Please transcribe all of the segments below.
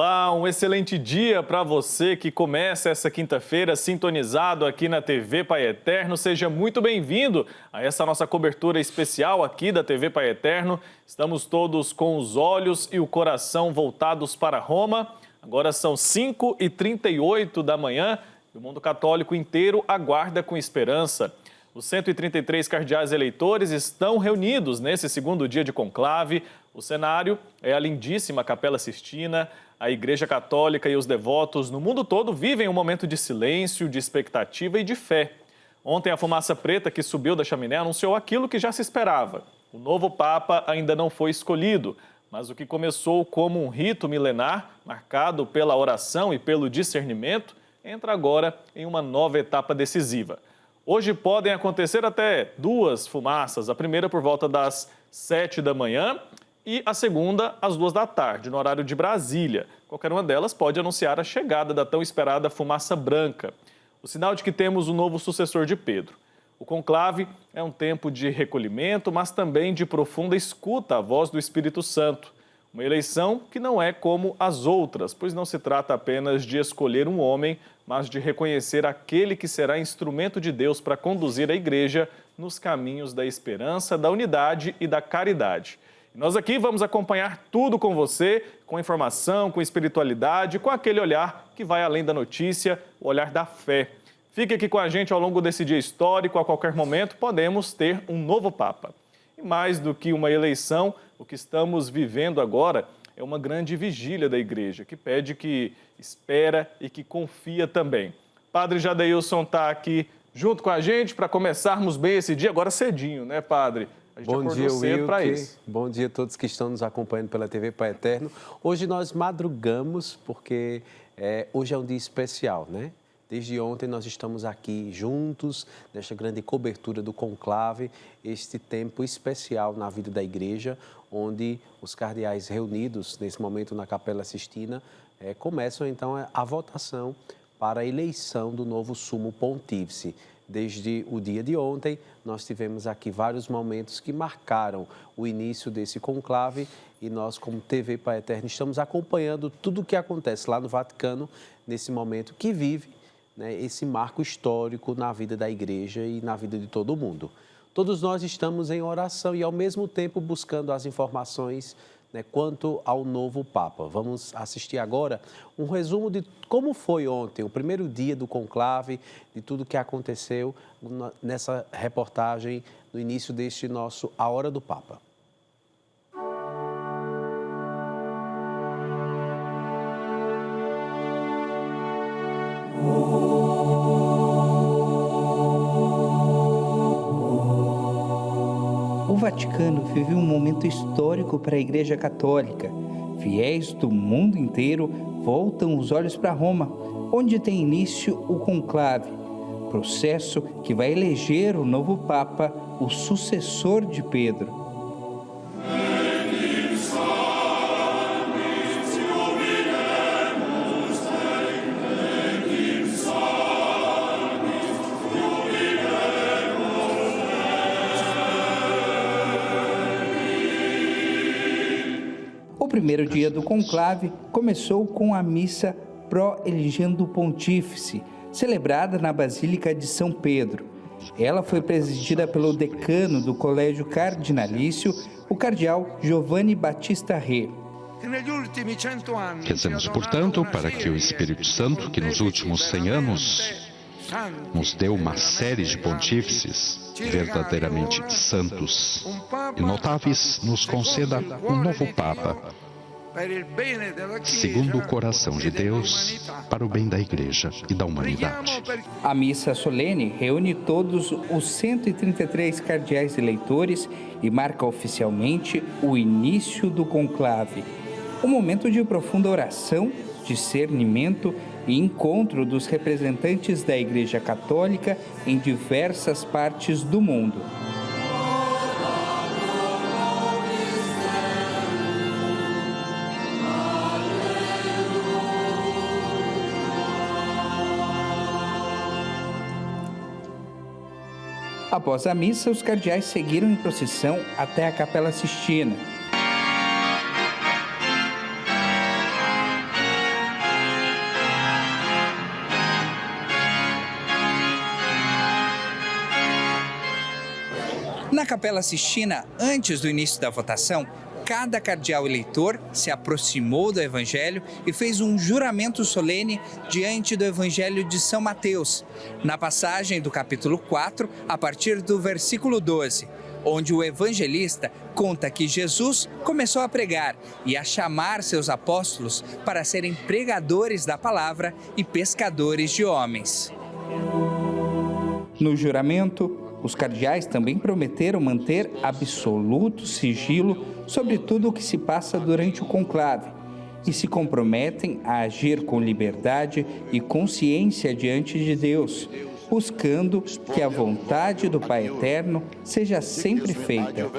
Olá, um excelente dia para você que começa essa quinta-feira sintonizado aqui na TV Pai Eterno. Seja muito bem-vindo a essa nossa cobertura especial aqui da TV Pai Eterno. Estamos todos com os olhos e o coração voltados para Roma. Agora são 5h38 da manhã e o mundo católico inteiro aguarda com esperança. Os 133 cardeais eleitores estão reunidos nesse segundo dia de conclave. O cenário é a lindíssima Capela Sistina. A Igreja Católica e os devotos no mundo todo vivem um momento de silêncio, de expectativa e de fé. Ontem, a fumaça preta que subiu da chaminé anunciou aquilo que já se esperava. O novo Papa ainda não foi escolhido, mas o que começou como um rito milenar, marcado pela oração e pelo discernimento, entra agora em uma nova etapa decisiva. Hoje podem acontecer até duas fumaças, a primeira por volta das 7 da manhã e a segunda às 2 da tarde, no horário de Brasília. Qualquer uma delas pode anunciar a chegada da tão esperada fumaça branca, o sinal de que temos um novo sucessor de Pedro. O conclave é um tempo de recolhimento, mas também de profunda escuta à voz do Espírito Santo. Uma eleição que não é como as outras, pois não se trata apenas de escolher um homem, mas de reconhecer aquele que será instrumento de Deus para conduzir a Igreja nos caminhos da esperança, da unidade e da caridade. E nós aqui vamos acompanhar tudo com você, com informação, com espiritualidade, com aquele olhar que vai além da notícia, o olhar da fé. Fique aqui com a gente ao longo desse dia histórico, a qualquer momento podemos ter um novo Papa. E mais do que uma eleição, o que estamos vivendo agora é uma grande vigília da Igreja, que pede, que espera e que confia também. Padre Jadeilson está aqui junto com a gente para começarmos bem esse dia, agora cedinho, né, Padre? A gente Bom dia, Wilke. Bom dia a todos que estão nos acompanhando pela TV Pai Eterno. Hoje nós madrugamos porque hoje é um dia especial, né? Desde ontem nós estamos aqui juntos, nesta grande cobertura do conclave, este tempo especial na vida da Igreja, onde os cardeais reunidos nesse momento na Capela Sistina começam então a votação para a eleição do novo Sumo Pontífice. Desde o dia de ontem, nós tivemos aqui vários momentos que marcaram o início desse conclave e nós, como TV Pai Eterno, estamos acompanhando tudo o que acontece lá no Vaticano nesse momento que vive, né, esse marco histórico na vida da Igreja e na vida de todo mundo. Todos nós estamos em oração e, ao mesmo tempo, buscando as informações, né, quanto ao novo Papa. Vamos assistir agora um resumo de como foi ontem, o primeiro dia do conclave, de tudo que aconteceu nessa reportagem no início deste nosso A Hora do Papa. O Vaticano vive um momento histórico para a Igreja Católica. Fiéis do mundo inteiro voltam os olhos para Roma, onde tem início o conclave, processo que vai eleger o novo Papa, o sucessor de Pedro. O primeiro dia do conclave começou com a missa pró-elegendo o Pontífice, celebrada na Basílica de São Pedro. Ela foi presidida pelo decano do Colégio Cardinalício, o cardeal Giovanni Battista Re. Rezemos, portanto, para que o Espírito Santo, que nos últimos 100 anos nos deu uma série de pontífices verdadeiramente santos e notáveis, nos conceda um novo Papa, segundo o coração de Deus, para o bem da Igreja e da humanidade. A missa solene reúne todos os 133 cardeais eleitores e marca oficialmente o início do conclave. Um momento de profunda oração, discernimento e encontro dos representantes da Igreja Católica em diversas partes do mundo. Após a missa, os cardeais seguiram em procissão até a Capela Sistina. Na Capela Sistina, antes do início da votação, cada cardeal eleitor se aproximou do Evangelho e fez um juramento solene diante do Evangelho de São Mateus, na passagem do capítulo 4, a partir do versículo 12, onde o evangelista conta que Jesus começou a pregar e a chamar seus apóstolos para serem pregadores da palavra e pescadores de homens. No juramento, os cardeais também prometeram manter absoluto sigilo sobre tudo o que se passa durante o conclave e se comprometem a agir com liberdade e consciência diante de Deus, buscando que a vontade do Pai Eterno seja sempre feita.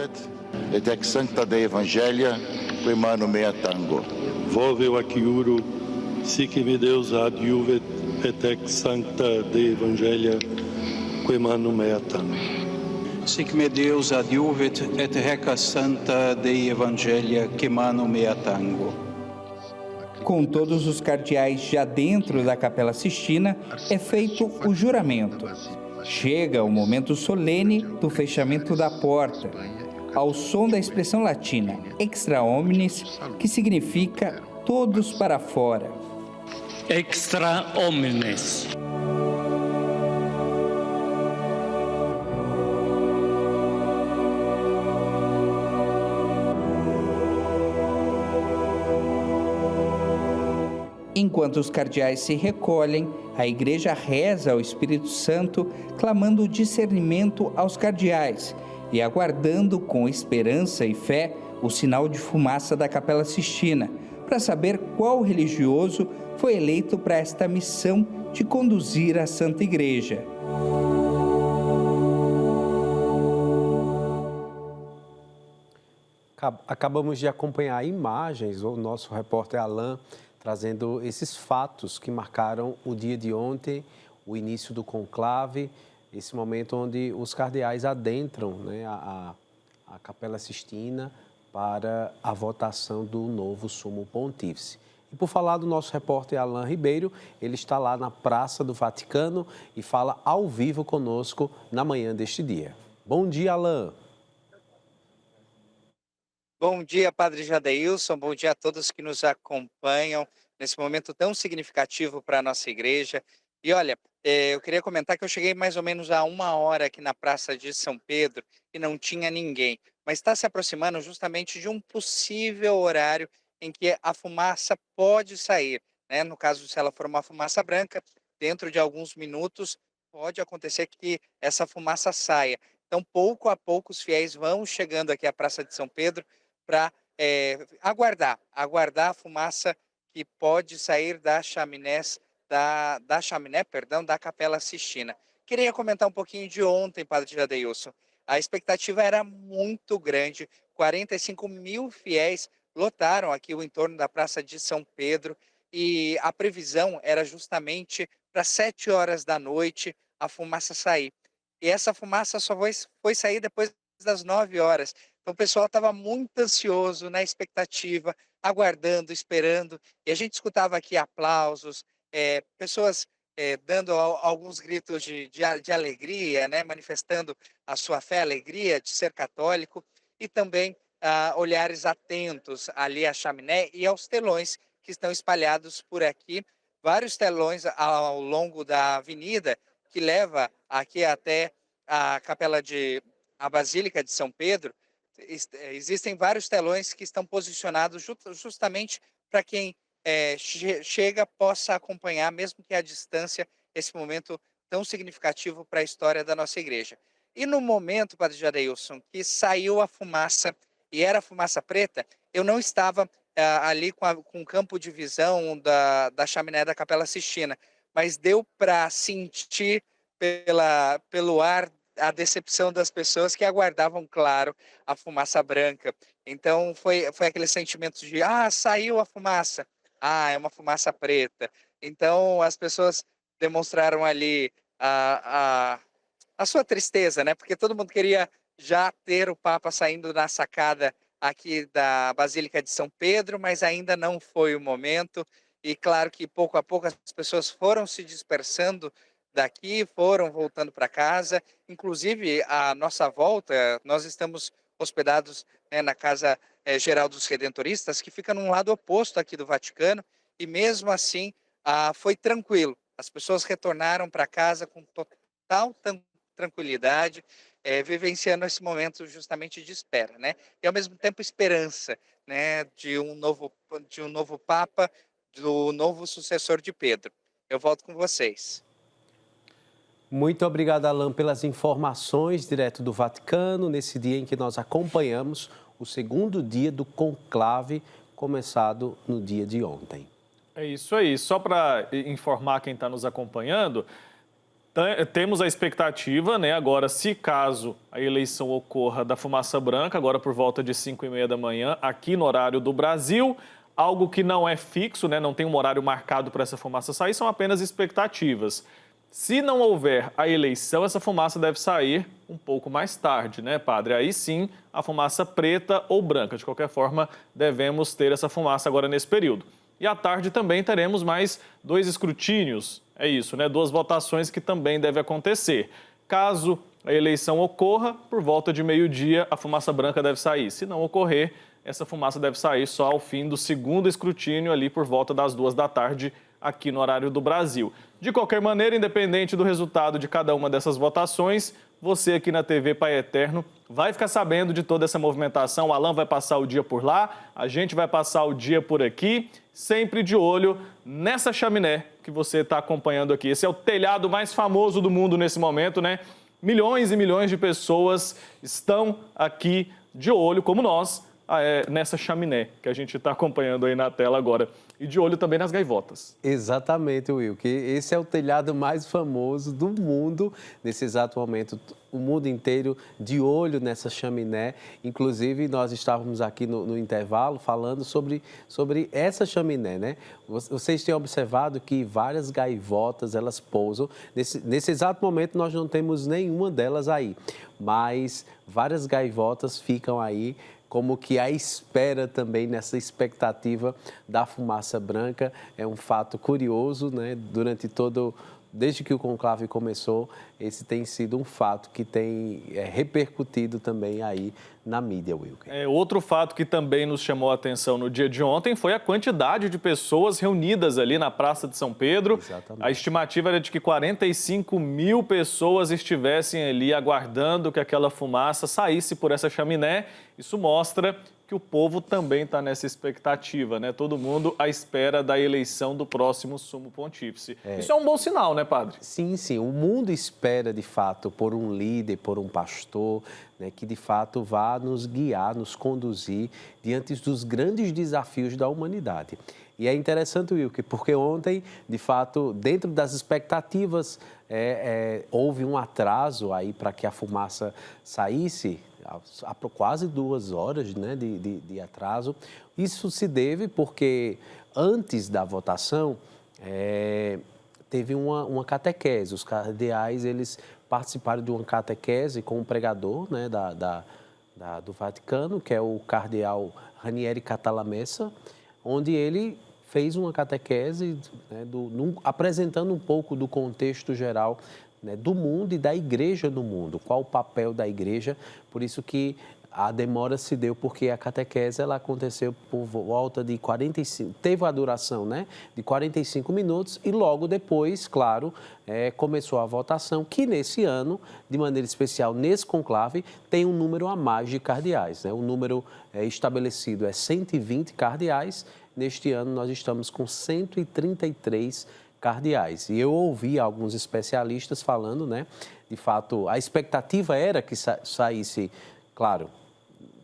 Et ex sancta Dei Evangelia, qui manu mea tango. Volveu aciuro, sic me Deus adiuvet, et ex sancta Dei Evangelia, qui manu mea tango. Sic me Deus adiuvet, et reca santa Dei Evangelia, que manu mea tango. Com todos os cardeais já dentro da Capela Sistina, é feito o juramento. Chega o momento solene do fechamento da porta, ao som da expressão latina extra omnes, que significa todos para fora. Extra omnes. Enquanto os cardeais se recolhem, a Igreja reza ao Espírito Santo, clamando discernimento aos cardeais e aguardando com esperança e fé o sinal de fumaça da Capela Sistina, para saber qual religioso foi eleito para esta missão de conduzir a Santa Igreja. Acabamos de acompanhar imagens, o nosso repórter Alain trazendo esses fatos que marcaram o dia de ontem, o início do conclave, esse momento onde os cardeais adentram, né, a Capela Sistina para a votação do novo Sumo Pontífice. E por falar do nosso repórter Alain Ribeiro, ele está lá na Praça do Vaticano e fala ao vivo conosco na manhã deste dia. Bom dia, Alain. Bom dia, Padre Jadeilson, bom dia a todos que nos acompanham nesse momento tão significativo para a nossa igreja. E olha, eu queria comentar que eu cheguei mais ou menos a 1 hora aqui na Praça de São Pedro e não tinha ninguém, mas está se aproximando justamente de um possível horário em que a fumaça pode sair, né? No caso, se ela for uma fumaça branca, dentro de alguns minutos pode acontecer que essa fumaça saia. Então, pouco a pouco, os fiéis vão chegando aqui à Praça de São Pedro para aguardar a fumaça que pode sair da chaminé, da Capela Sistina. Queria comentar um pouquinho de ontem, Padre Jadeilson. A expectativa era muito grande, 45 mil fiéis lotaram aqui o entorno da Praça de São Pedro e a previsão era justamente para 7 horas da noite a fumaça sair. E essa fumaça só foi sair depois das 9 horas. Então o pessoal estava muito ansioso, na expectativa, aguardando, esperando. E a gente escutava aqui aplausos, pessoas dando alguns gritos de alegria, né? Manifestando a sua fé, a alegria de ser católico. E também olhares atentos ali à chaminé e aos telões que estão espalhados por aqui. Vários telões ao longo da avenida que leva aqui até a Basílica de São Pedro. Existem vários telões que estão posicionados justamente para quem chega possa acompanhar, mesmo que à distância, esse momento tão significativo para a história da nossa igreja. E no momento, Padre Jadeilson, que saiu a fumaça, e era fumaça preta, eu não estava ali com o campo de visão da chaminé da Capela Sistina, mas deu para sentir pelo ar a decepção das pessoas que aguardavam, claro, a fumaça branca. Então foi aquele sentimento de, saiu a fumaça, é uma fumaça preta. Então as pessoas demonstraram ali a sua tristeza, né? Porque todo mundo queria já ter o Papa saindo na sacada aqui da Basílica de São Pedro, mas ainda não foi o momento. E claro que pouco a pouco as pessoas foram se dispersando daqui, foram voltando para casa. Inclusive, a nossa volta, nós estamos hospedados, né, na Casa Geral dos Redentoristas, que fica num lado oposto aqui do Vaticano, e mesmo assim foi tranquilo. As pessoas retornaram para casa com total tranquilidade, vivenciando esse momento justamente de espera, né? E ao mesmo tempo esperança, né, de um novo Papa, do novo sucessor de Pedro. Eu volto com vocês. Muito obrigado, Alan, pelas informações direto do Vaticano, nesse dia em que nós acompanhamos o segundo dia do conclave, começado no dia de ontem. É isso aí. Só para informar quem está nos acompanhando, temos a expectativa, né, agora, se caso a eleição ocorra, da fumaça branca, agora por volta de 5h30 da manhã, aqui no horário do Brasil, algo que não é fixo, né, não tem um horário marcado para essa fumaça sair, são apenas expectativas. Se não houver a eleição, essa fumaça deve sair um pouco mais tarde, né, padre? Aí sim, a fumaça preta ou branca. De qualquer forma, devemos ter essa fumaça agora nesse período. E à tarde também teremos mais 2 escrutínios, é isso, né? 2 votações que também devem acontecer. Caso a eleição ocorra, por volta de meio-dia, a fumaça branca deve sair. Se não ocorrer, essa fumaça deve sair só ao fim do segundo escrutínio, ali por volta das 2 da tarde, aqui no horário do Brasil. De qualquer maneira, independente do resultado de cada uma dessas votações, você aqui na TV Pai Eterno vai ficar sabendo de toda essa movimentação. O Alan vai passar o dia por lá, a gente vai passar o dia por aqui, sempre de olho nessa chaminé que você está acompanhando aqui. Esse é o telhado mais famoso do mundo nesse momento, né? Milhões e milhões de pessoas estão aqui de olho, como nós, nessa chaminé que a gente está acompanhando aí na tela agora. E de olho também nas gaivotas. Exatamente, Will, que esse é o telhado mais famoso do mundo nesse exato momento. O mundo inteiro de olho nessa chaminé. Inclusive, nós estávamos aqui no intervalo falando sobre essa chaminé, né? Vocês têm observado que várias gaivotas, elas pousam. Nesse exato momento, nós não temos nenhuma delas aí. Mas várias gaivotas ficam aí, como que à espera também, nessa expectativa da fumaça branca. É um fato curioso, né? Desde que o conclave começou, esse tem sido um fato que tem repercutido também aí na mídia, Wilker. Outro fato que também nos chamou a atenção no dia de ontem foi a quantidade de pessoas reunidas ali na Praça de São Pedro. Exatamente. A estimativa era de que 45 mil pessoas estivessem ali aguardando que aquela fumaça saísse por essa chaminé. Isso mostra que o povo também está nessa expectativa, né? Todo mundo à espera da eleição do próximo sumo pontífice. Isso é um bom sinal, né, padre? Sim, sim. O mundo espera, de fato, por um líder, por um pastor, né, que, de fato, vá nos guiar, nos conduzir diante dos grandes desafios da humanidade. E é interessante, Wilker, porque ontem, de fato, dentro das expectativas, houve um atraso aí para que a fumaça saísse, há quase 2 horas, né, de atraso. Isso se deve porque, antes da votação, teve uma catequese. Os cardeais, eles participaram de uma catequese com um pregador, né, do Vaticano, que é o cardeal Ranieri Cantalamessa, onde ele fez uma catequese, né, apresentando um pouco do contexto geral, né, do mundo e da igreja no mundo, qual o papel da igreja. Por isso que a demora se deu, porque a catequese ela aconteceu por volta de 45, teve a duração, né, de 45 minutos e logo depois, claro, começou a votação, que nesse ano, de maneira especial, nesse conclave, tem um número a mais de cardeais, né? O número estabelecido é 120 cardeais, neste ano nós estamos com 133 cardeais. E eu ouvi alguns especialistas falando, né, de fato, a expectativa era que saísse, claro,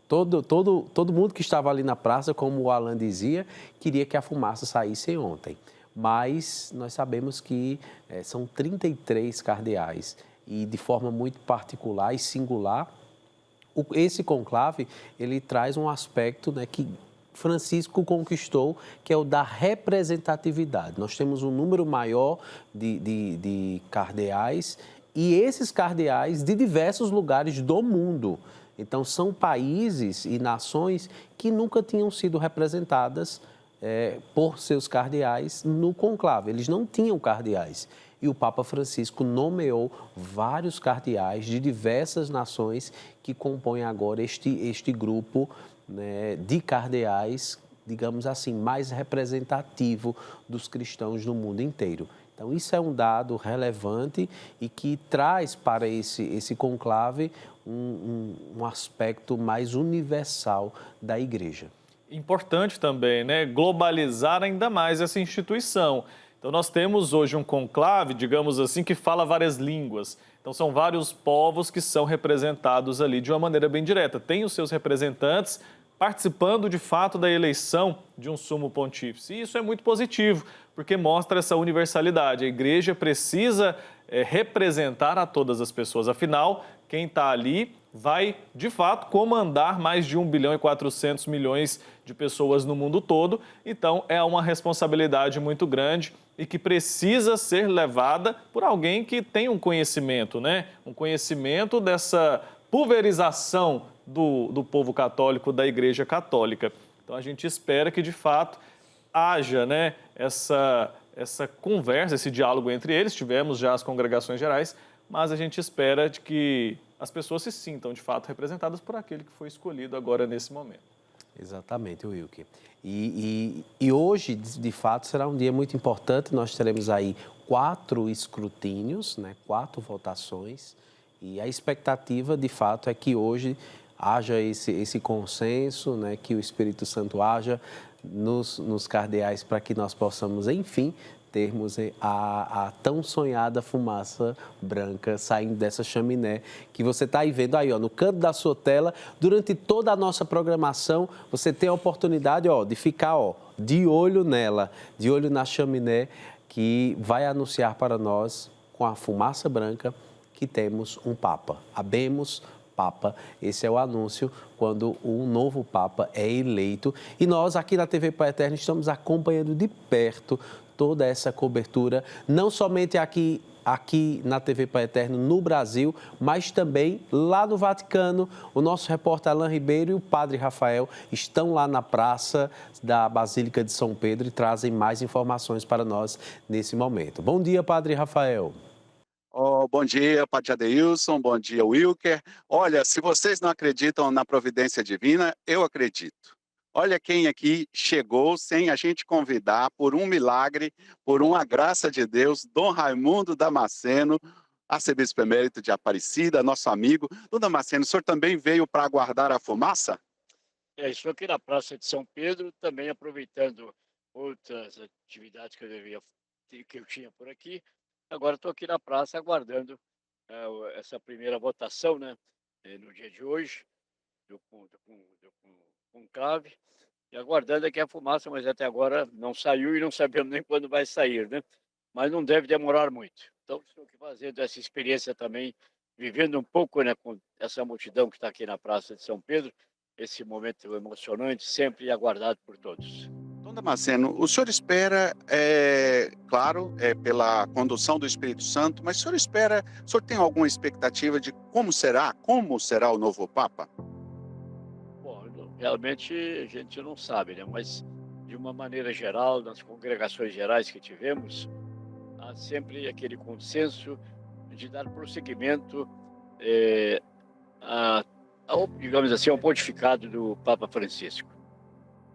todo mundo que estava ali na praça, como o Alan dizia, queria que a fumaça saísse ontem. Mas nós sabemos que são 33 cardeais e, de forma muito particular e singular, esse conclave, ele traz um aspecto, né, que Francisco conquistou, que é o da representatividade. Nós temos um número maior de cardeais e esses cardeais de diversos lugares do mundo. Então, são países e nações que nunca tinham sido representadas por seus cardeais no conclave. Eles não tinham cardeais. e o Papa Francisco nomeou vários cardeais de diversas nações que compõem agora este grupo, né, de cardeais, digamos assim, mais representativo dos cristãos no mundo inteiro. Então, isso é um dado relevante e que traz para esse conclave um aspecto mais universal da Igreja. Importante também, né, globalizar ainda mais essa instituição. Então, nós temos hoje um conclave, digamos assim, que fala várias línguas. Então, são vários povos que são representados ali de uma maneira bem direta. Tem os seus representantes participando, de fato, da eleição de um sumo pontífice. E isso é muito positivo, porque mostra essa universalidade. A Igreja precisa representar a todas as pessoas. Afinal, quem está ali vai, de fato, comandar mais de 1 bilhão e 400 milhões de pessoas no mundo todo. Então, é uma responsabilidade muito grande e que precisa ser levada por alguém que tem um conhecimento, né? Um conhecimento dessa pulverização do povo católico, da Igreja Católica. Então, a gente espera que, de fato, haja, né, essa conversa, esse diálogo entre eles. Tivemos já as congregações gerais, mas a gente espera de que as pessoas se sintam, de fato, representadas por aquele que foi escolhido agora nesse momento. Exatamente, Wilker. E hoje, de fato, será um dia muito importante. Nós teremos aí 4 escrutínios, né, 4 votações. E a expectativa, de fato, é que hoje haja esse consenso, né, que o Espírito Santo haja nos cardeais para que nós possamos, enfim, termos a tão sonhada fumaça branca saindo dessa chaminé que você está aí vendo aí, ó, no canto da sua tela. Durante toda a nossa programação, você tem a oportunidade, ó, de ficar, ó, de olho nela, de olho na chaminé, que vai anunciar para nós, com a fumaça branca, que temos um Papa. Habemos Papa. Esse é o anúncio quando o novo Papa é eleito. E nós, aqui na TV Pai Eterno, estamos acompanhando de perto toda essa cobertura, não somente aqui na TV Pai Eterno, no Brasil, mas também lá no Vaticano. O nosso repórter Alain Ribeiro e o Padre Rafael estão lá na praça da Basílica de São Pedro e trazem mais informações para nós nesse momento. Bom dia, Padre Rafael. Bom dia, Padre Adeilson, bom dia, Wilker. Olha, se vocês não acreditam na providência divina, eu acredito. Olha quem aqui chegou sem a gente convidar, por um milagre, por uma graça de Deus, Dom Raimundo Damasceno, arcebispo emérito de Aparecida, nosso amigo. Dom Damasceno, o senhor também veio para aguardar a fumaça? Estou aqui na Praça de São Pedro, também aproveitando outras atividades que eu tinha por aqui. Agora estou aqui na praça aguardando essa primeira votação, né, no dia de hoje, do conclave, e aguardando aqui a fumaça, mas até agora não saiu e não sabemos nem quando vai sair, né? Mas não deve demorar muito. Então, estou aqui fazendo essa experiência também, vivendo um pouco, né, com essa multidão que está aqui na Praça de São Pedro, esse momento emocionante, sempre aguardado por todos. Dom Damasceno, o senhor espera, claro, pela condução do Espírito Santo, mas o senhor tem alguma expectativa de como será o novo Papa? Bom, realmente a gente não sabe, né? Mas de uma maneira geral, nas congregações gerais que tivemos, há sempre aquele consenso de dar prosseguimento digamos assim, ao pontificado do Papa Francisco.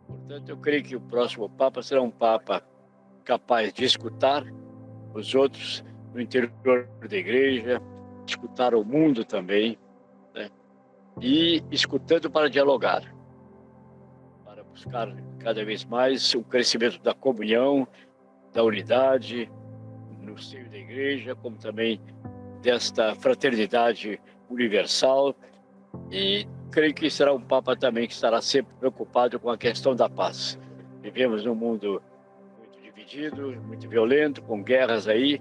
Portanto, eu creio que o próximo Papa será um Papa capaz de escutar os outros no interior da Igreja, escutar o mundo também, né? E escutando para dialogar, para buscar cada vez mais o crescimento da comunhão, da unidade no seio da Igreja, como também desta fraternidade universal. E creio que será um Papa também que estará sempre preocupado com a questão da paz. Vivemos num mundo muito dividido, muito violento, com guerras aí,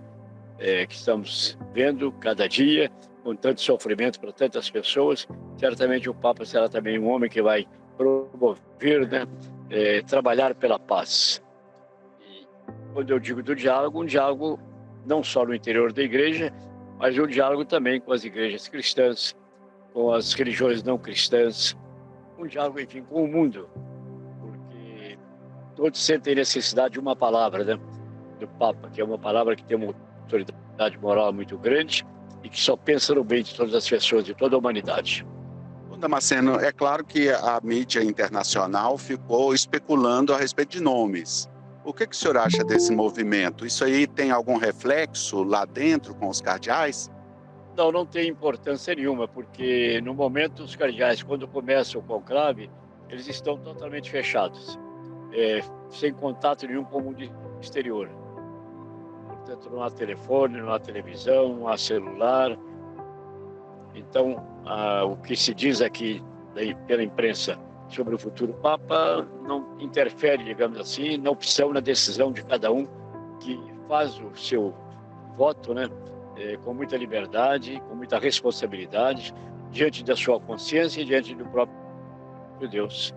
que estamos vendo cada dia, com tanto sofrimento para tantas pessoas. Certamente o Papa será também um homem que vai promover, né, trabalhar pela paz. E quando eu digo do diálogo, um diálogo não só no interior da Igreja, mas um diálogo também com as igrejas cristãs, com as religiões não cristãs, um diálogo, enfim, com o mundo, porque todos sentem necessidade de uma palavra, né, do Papa, que é uma palavra que tem autoridade moral muito grande e que só pensa no bem de todas as pessoas, de toda a humanidade. Damasceno, é claro que a mídia internacional ficou especulando a respeito de nomes. O que o senhor acha desse movimento? Isso aí tem algum reflexo lá dentro com os cardeais? Não tem importância nenhuma, porque no momento os cardeais, quando começa o conclave, eles estão totalmente fechados, sem contato nenhum com o mundo exterior. Portanto, não há telefone, não há televisão, não há celular. Então, o que se diz aqui pela imprensa sobre o futuro Papa não interfere, digamos assim, na opção, na decisão de cada um que faz o seu voto, né, com muita liberdade, com muita responsabilidade, diante da sua consciência e diante do próprio Deus,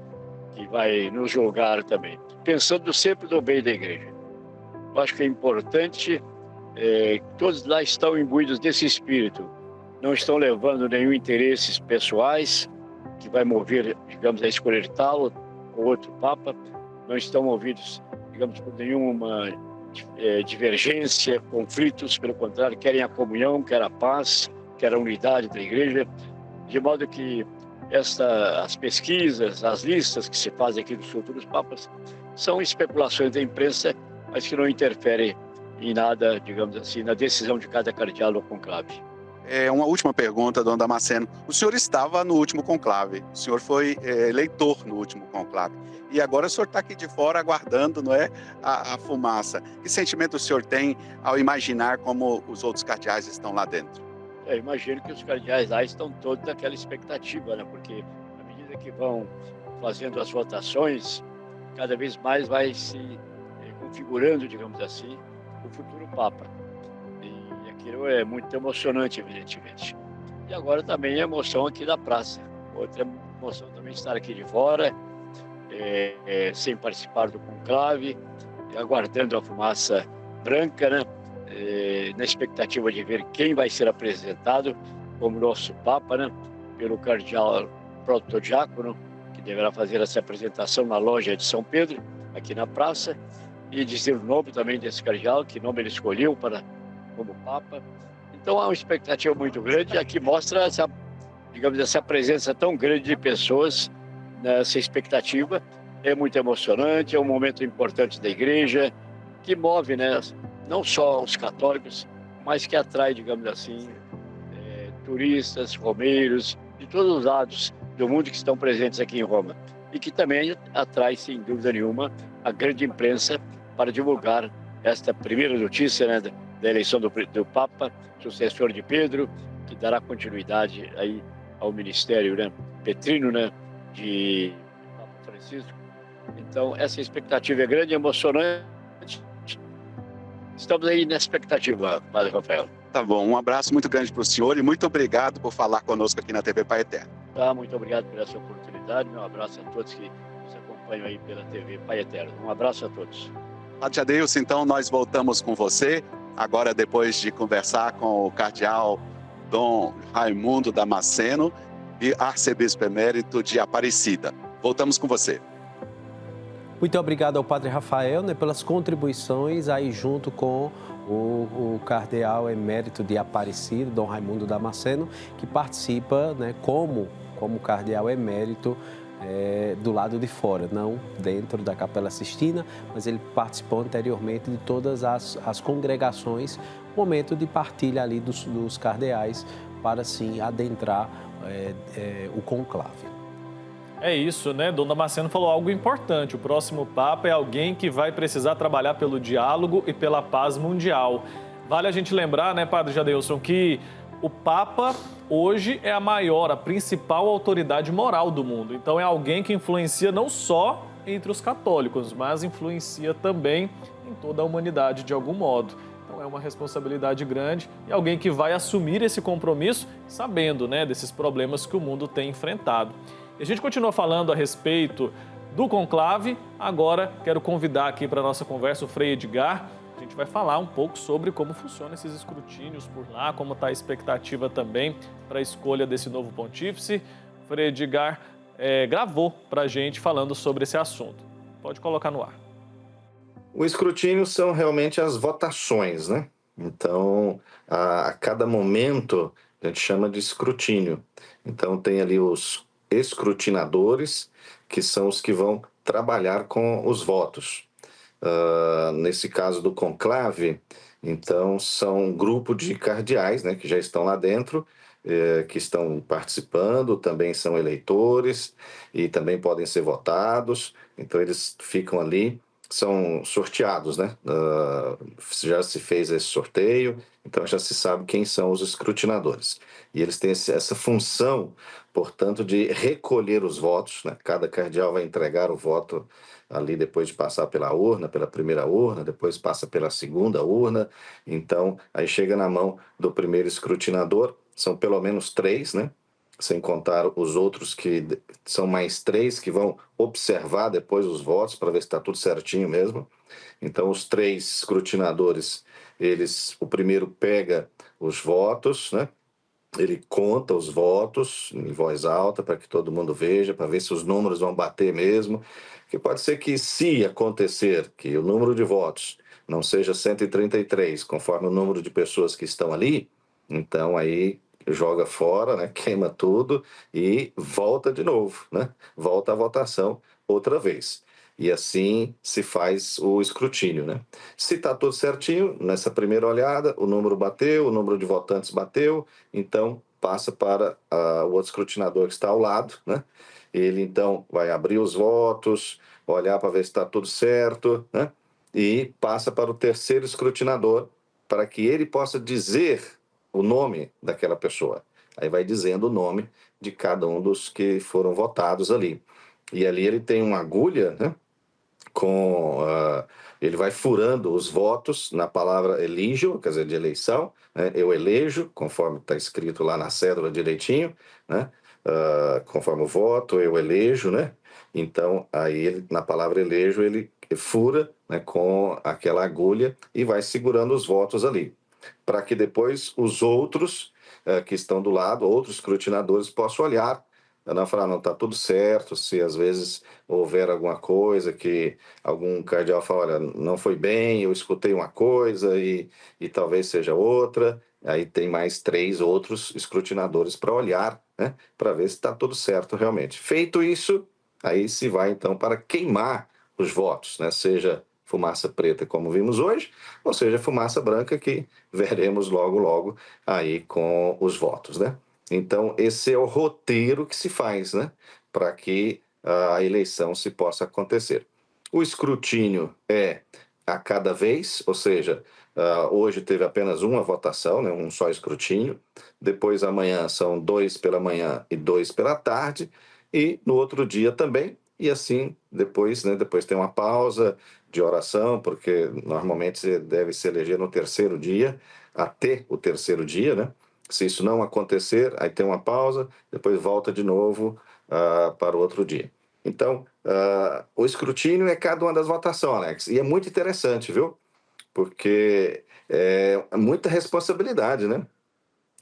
que vai nos julgar também, pensando sempre no bem da igreja. Eu acho que é importante, todos lá estão imbuídos desse espírito, não estão levando nenhum interesses pessoais que vai mover, digamos, a escolher tal ou outro Papa, não estão movidos, digamos, por nenhuma divergência, conflitos, pelo contrário, querem a comunhão, querem a paz, querem a unidade da igreja, de modo que as pesquisas, as listas que se fazem aqui dos futuros papas são especulações da imprensa, mas que não interferem em nada, digamos assim, na decisão de cada cardeal ou conclave. Uma última pergunta, Dom Damasceno. O senhor estava no último conclave, o senhor foi eleitor no último conclave, e agora o senhor está aqui de fora aguardando, não é, a fumaça. Que sentimento o senhor tem ao imaginar como os outros cardeais estão lá dentro? Eu imagino que os cardeais lá estão todos naquela expectativa, né? Porque à medida que vão fazendo as votações, cada vez mais vai se configurando, digamos assim, o futuro Papa. E aquilo é muito emocionante, evidentemente. E agora também a emoção aqui da praça. Outra emoção também estar aqui de fora, sem participar do conclave, aguardando a fumaça branca, né? Na expectativa de ver quem vai ser apresentado como nosso Papa, né? Pelo cardeal protodiácono, que deverá fazer essa apresentação na loja de São Pedro, aqui na praça, e dizer o nome também desse cardeal, que nome ele escolheu como Papa. Então há uma expectativa muito grande, aqui mostra essa presença tão grande de pessoas nessa expectativa. É muito emocionante, é um momento importante da igreja, que move, né, não só os católicos, mas que atrai, digamos assim, turistas, romeiros, de todos os lados do mundo que estão presentes aqui em Roma. E que também atrai, sem dúvida nenhuma, a grande imprensa para divulgar esta primeira notícia, né, da eleição do Papa, sucessor de Pedro, que dará continuidade aí ao ministério, né, petrino, né, de Papa Francisco. Então, essa expectativa é grande, emocionante. Estamos aí na expectativa, Padre Rafael. Tá bom, um abraço muito grande para o senhor e muito obrigado por falar conosco aqui na TV Pai Eterno. Muito obrigado por essa oportunidade. Um abraço a todos que nos acompanham aí pela TV Pai Eterno. Um abraço a todos. Padre Adeilson, então nós voltamos com você, agora depois de conversar com o cardeal Dom Raimundo Damasceno e arcebispo emérito de Aparecida. Voltamos com você. Muito obrigado ao Padre Rafael, né, pelas contribuições aí junto com o cardeal emérito de Aparecida, Dom Raimundo Damasceno, que participa, né, como cardeal emérito do lado de fora, não dentro da Capela Sistina, mas ele participou anteriormente de todas as congregações, momento de partilha ali dos cardeais para, assim, adentrar o conclave. É isso, né? Dom Damasceno falou algo importante. O próximo Papa é alguém que vai precisar trabalhar pelo diálogo e pela paz mundial. Vale a gente lembrar, né, Padre Jadeilson, que o Papa hoje é a principal autoridade moral do mundo. Então é alguém que influencia não só entre os católicos, mas influencia também em toda a humanidade de algum modo. Então é uma responsabilidade grande e alguém que vai assumir esse compromisso sabendo, né, desses problemas que o mundo tem enfrentado. E a gente continua falando a respeito do conclave. Agora quero convidar aqui para a nossa conversa o Frei Edgar. A gente vai falar um pouco sobre como funcionam esses escrutínios por lá, como está a expectativa também para a escolha desse novo pontífice. O Frei Edgar gravou para a gente falando sobre esse assunto. Pode colocar no ar. O escrutínio são realmente as votações, né? Então, a cada momento, a gente chama de escrutínio. Então, tem ali os escrutinadores, que são os que vão trabalhar com os votos. Nesse caso do conclave, então, são um grupo de cardeais, né, que já estão lá dentro, que estão participando, também são eleitores e também podem ser votados. Então, eles ficam ali, são sorteados, né? Já se fez esse sorteio, então já se sabe quem são os escrutinadores. E eles têm essa função, portanto, de recolher os votos, né? Cada cardeal vai entregar o voto ali depois de passar pela urna, pela primeira urna, depois passa pela segunda urna. Então, aí chega na mão do primeiro escrutinador, são pelo menos 3, né? Sem contar os outros que são mais 3 que vão observar depois os votos para ver se está tudo certinho mesmo. Então, os 3 escrutinadores, o primeiro pega os votos, né? Ele conta os votos em voz alta para que todo mundo veja, para ver se os números vão bater mesmo. Que pode ser que, se acontecer que o número de votos não seja 133, conforme o número de pessoas que estão ali, então aí joga fora, né? Queima tudo e volta de novo, né? Volta à votação outra vez. E assim se faz o escrutínio, né? Se está tudo certinho, nessa primeira olhada, o número bateu, o número de votantes bateu, então passa para o outro escrutinador que está ao lado, né? Ele então vai abrir os votos, olhar para ver se está tudo certo, né? E passa para o terceiro escrutinador para que ele possa dizer o nome daquela pessoa. Aí vai dizendo o nome de cada um dos que foram votados ali. E ali ele tem uma agulha, né? Ele vai furando os votos na palavra eligio, quer dizer, de eleição, né? Eu elejo, conforme está escrito lá na cédula direitinho, né? Conforme o voto, eu elejo, né? Então, aí na palavra elejo, ele fura, né, com aquela agulha e vai segurando os votos ali, para que depois os outros que estão do lado, outros escrutinadores, possam olhar, não falar, não, está tudo certo, se às vezes houver alguma coisa que algum cardeal fala, olha, não foi bem, eu escutei uma coisa e talvez seja outra, aí tem mais 3 outros escrutinadores para olhar, né, para ver se está tudo certo realmente. Feito isso, aí se vai então para queimar os votos, né, seja fumaça preta, como vimos hoje, ou seja, fumaça branca, que veremos logo, logo aí com os votos, né? Então, esse é o roteiro que se faz, né? Para que a eleição se possa acontecer. O escrutínio é a cada vez, ou seja, hoje teve apenas uma votação, né? Um só escrutínio. Depois, amanhã, são 2 pela manhã e 2 pela tarde. E no outro dia também. E assim, depois, né? Depois tem uma pausa de oração, porque normalmente você deve se eleger no terceiro dia, até o terceiro dia, né? Se isso não acontecer, aí tem uma pausa, depois volta de novo para o outro dia. Então, o escrutínio é cada uma das votações, Alex. E é muito interessante, viu? Porque é muita responsabilidade, né?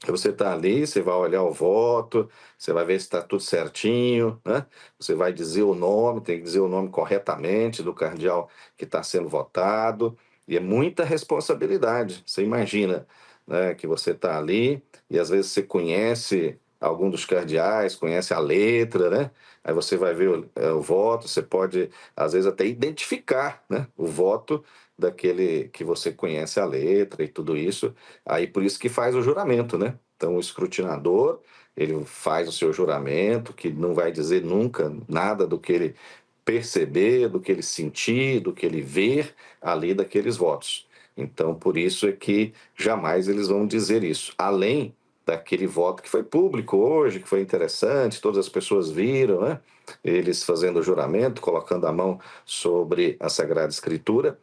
Você está ali, você vai olhar o voto, você vai ver se está tudo certinho, né? Você vai dizer o nome, tem que dizer o nome corretamente do cardeal que está sendo votado. E é muita responsabilidade. Você imagina, né, que você está ali e às vezes você conhece algum dos cardeais, conhece a letra, né? Aí você vai ver o voto, você pode, às vezes, até identificar, né, o voto daquele que você conhece a letra e tudo isso. Aí por isso que faz o juramento, né? Então o escrutinador, ele faz o seu juramento, que não vai dizer nunca nada do que ele perceber, do que ele sentir, do que ele ver ali daqueles votos. Então, por isso é que jamais eles vão dizer isso. Além daquele voto que foi público hoje, que foi interessante, todas as pessoas viram, né? Eles fazendo o juramento, colocando a mão sobre a Sagrada Escritura.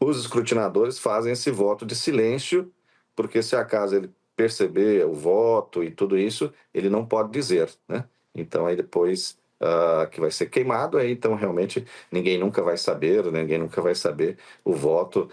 Os escrutinadores fazem esse voto de silêncio, porque se acaso ele perceber o voto e tudo isso, ele não pode dizer, né? Então, aí depois que vai ser queimado, aí então realmente ninguém nunca vai saber o voto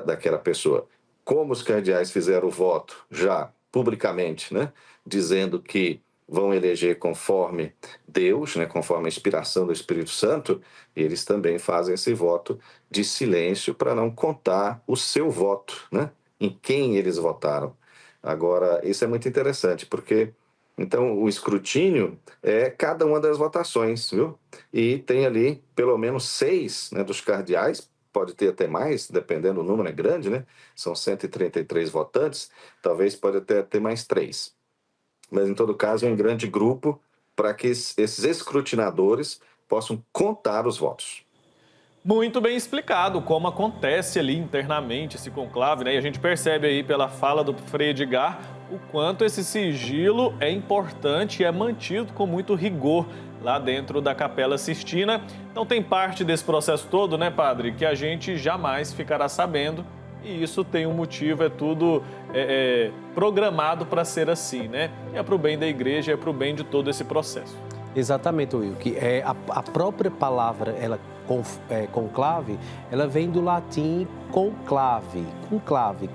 daquela pessoa. Como os cardeais fizeram o voto já publicamente, né, dizendo que vão eleger conforme Deus, né, conforme a inspiração do Espírito Santo, eles também fazem esse voto de silêncio para não contar o seu voto, né, em quem eles votaram. Agora, isso é muito interessante, porque então o escrutínio é cada uma das votações, viu? E tem ali pelo menos 6, né, dos cardeais, pode ter até mais, dependendo, o número é grande, né? São 133 votantes, talvez pode até ter mais 3. Mas, em todo caso, é um grande grupo para que esses escrutinadores possam contar os votos. Muito bem explicado como acontece ali internamente esse conclave, né? E a gente percebe aí pela fala do Frei Edgar o quanto esse sigilo é importante e é mantido com muito rigor lá dentro da Capela Sistina. Então tem parte desse processo todo, né, padre, que a gente jamais ficará sabendo. E isso tem um motivo, é tudo programado para ser assim, né? É para o bem da igreja, é para o bem de todo esse processo. Exatamente, Will, que a própria palavra, conclave, ela vem do latim conclave,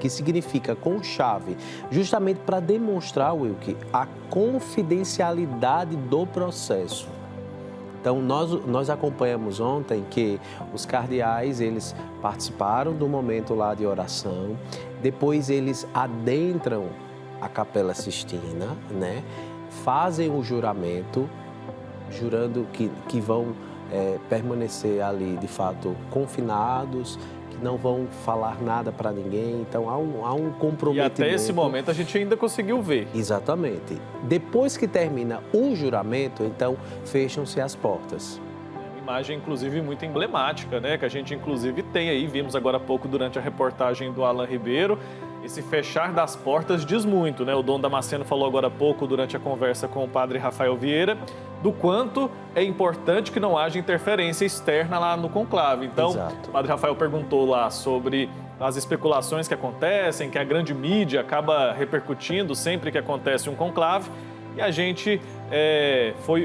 que significa conchave, justamente para demonstrar, Will, que a confidencialidade do processo. Então, nós acompanhamos ontem que os cardeais, eles participaram do momento lá de oração, depois eles adentram a Capela Sistina, né? Fazem o juramento, jurando que vão permanecer ali, de fato, confinados, que não vão falar nada para ninguém. Então, há um comprometimento. E até esse momento a gente ainda conseguiu ver. Exatamente. Depois que termina o juramento, então, fecham-se as portas. Uma imagem, inclusive, muito emblemática, né? Que a gente, inclusive, tem aí, vimos agora há pouco durante a reportagem do Alan Ribeiro. Esse fechar das portas diz muito, né? O Dom Damasceno falou agora há pouco, durante a conversa com o padre Rafael Vieira, do quanto é importante que não haja interferência externa lá no conclave. Então, exato, o padre Rafael perguntou lá sobre as especulações que acontecem, que a grande mídia acaba repercutindo sempre que acontece um conclave. E a gente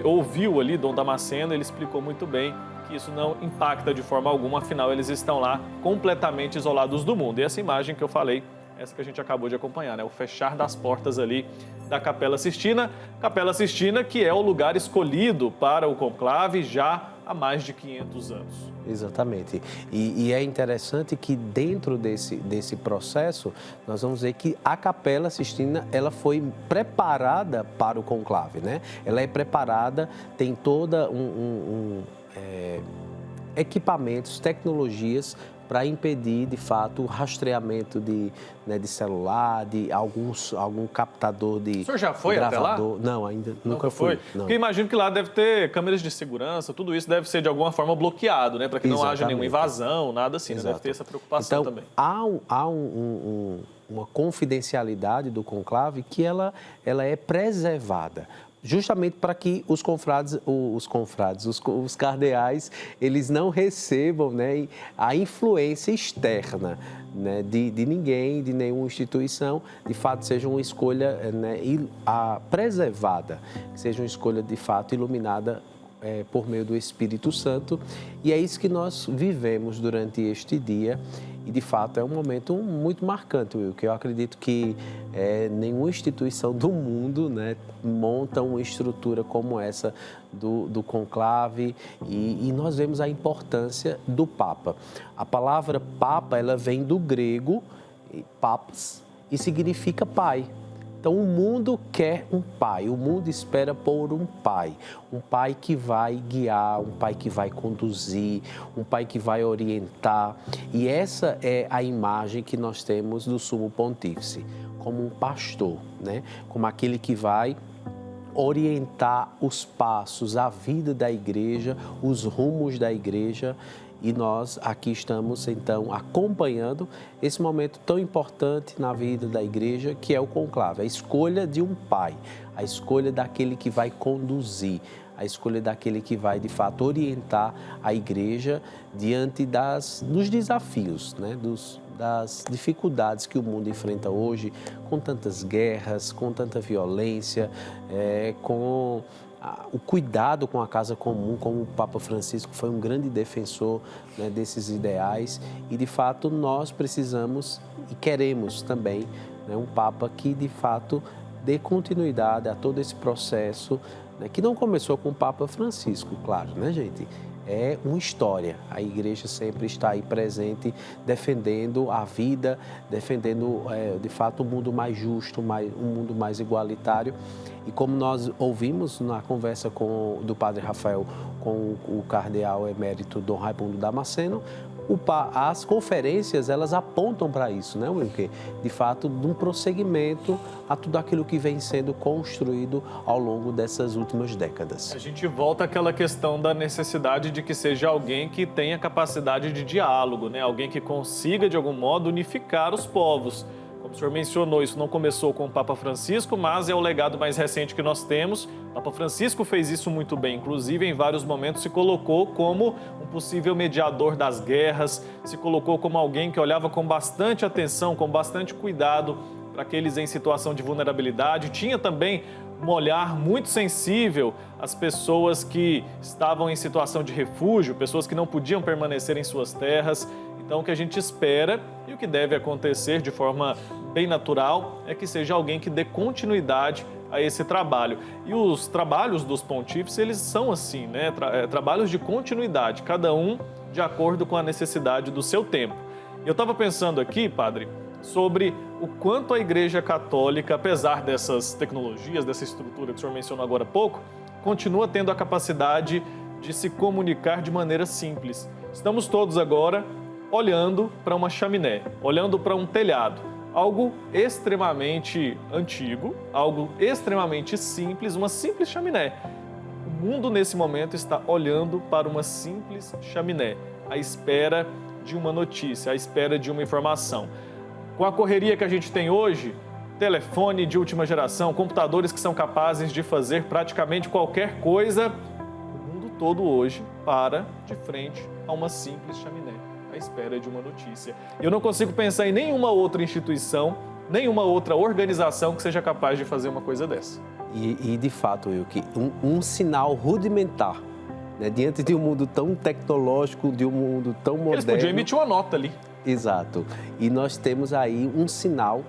ouviu ali Dom Damasceno, ele explicou muito bem que isso não impacta de forma alguma, afinal eles estão lá completamente isolados do mundo. E essa imagem que eu falei, essa que a gente acabou de acompanhar, né? O fechar das portas ali da Capela Sistina. Capela Sistina, que é o lugar escolhido para o conclave já há mais de 500 anos. Exatamente. E é interessante que dentro desse processo, nós vamos ver que a Capela Sistina, ela foi preparada para o conclave, né? Ela é preparada, tem toda equipamentos, tecnologias para impedir, de fato, o rastreamento de celular, de algum captador de O senhor já foi gravador. até lá? Não, ainda nunca fui. Não. Porque imagino que lá deve ter câmeras de segurança, tudo isso deve ser de alguma forma bloqueado, né? Para que não haja nenhuma invasão, nada assim, né? Deve ter essa preocupação então, também. Há uma confidencialidade do conclave que ela é preservada, justamente para que os cardeais, eles não recebam, né, a influência externa, né, de ninguém, de nenhuma instituição, de fato seja uma escolha, né, preservada, que seja uma escolha de fato iluminada por meio do Espírito Santo. E é isso que nós vivemos durante este dia. E, de fato, é um momento muito marcante, Will, que eu acredito que nenhuma instituição do mundo, né, monta uma estrutura como essa do conclave. E nós vemos a importância do Papa. A palavra Papa, ela vem do grego, papas, e significa pai. Então, o mundo quer um pai, o mundo espera por um pai que vai guiar, um pai que vai conduzir, um pai que vai orientar. E essa é a imagem que nós temos do Sumo Pontífice, como um pastor, né? Como aquele que vai orientar os passos, a vida da igreja, os rumos da igreja. E nós aqui estamos, então, acompanhando esse momento tão importante na vida da igreja, que é o conclave, a escolha de um pai, a escolha daquele que vai conduzir, a escolha daquele que vai, de fato, orientar a igreja diante dos desafios, né? Das dificuldades que o mundo enfrenta hoje, com tantas guerras, com tanta violência, com o cuidado com a casa comum, como o Papa Francisco foi um grande defensor, né, desses ideais. E, de fato, nós precisamos e queremos também, né, um Papa que, de fato, dê continuidade a todo esse processo, né, que não começou com o Papa Francisco, claro, né, gente? é uma história. A igreja sempre está aí presente, defendendo a vida, defendendo, de fato, um mundo mais justo, um mundo mais igualitário. E como nós ouvimos na conversa do padre Rafael com o cardeal emérito Dom Raimundo Damasceno, as conferências, elas apontam para isso, né, Wilker? De fato, de um prosseguimento a tudo aquilo que vem sendo construído ao longo dessas últimas décadas. A gente volta àquela questão da necessidade de que seja alguém que tenha capacidade de diálogo, né? Alguém que consiga, de algum modo, unificar os povos. Como o senhor mencionou, isso não começou com o Papa Francisco, mas é o legado mais recente que nós temos. O Papa Francisco fez isso muito bem, inclusive em vários momentos se colocou como um possível mediador das guerras, se colocou como alguém que olhava com bastante atenção, com bastante cuidado para aqueles em situação de vulnerabilidade. Tinha também um olhar muito sensível às pessoas que estavam em situação de refúgio, pessoas que não podiam permanecer em suas terras. Então, o que a gente espera e o que deve acontecer de forma bem natural é que seja alguém que dê continuidade a esse trabalho. E os trabalhos dos pontífices, eles são assim, né? Trabalhos de continuidade, cada um de acordo com a necessidade do seu tempo. Eu estava pensando aqui, padre, sobre o quanto a Igreja Católica, apesar dessas tecnologias, dessa estrutura que o senhor mencionou agora há pouco, continua tendo a capacidade de se comunicar de maneira simples. Estamos todos agora olhando para uma chaminé, olhando para um telhado, algo extremamente antigo, algo extremamente simples, uma simples chaminé. O mundo nesse momento está olhando para uma simples chaminé, à espera de uma notícia, à espera de uma informação. Com a correria que a gente tem hoje, telefone de última geração, computadores que são capazes de fazer praticamente qualquer coisa, o mundo todo hoje para de frente a uma simples chaminé, à espera de uma notícia. Eu não consigo pensar em nenhuma outra instituição, nenhuma outra organização que seja capaz de fazer uma coisa dessa. E de fato, Wilker, um sinal rudimentar, né, diante de um mundo tão tecnológico, de um mundo tão moderno. Eles podiam emitir uma nota ali. Exato. E nós temos aí um sinal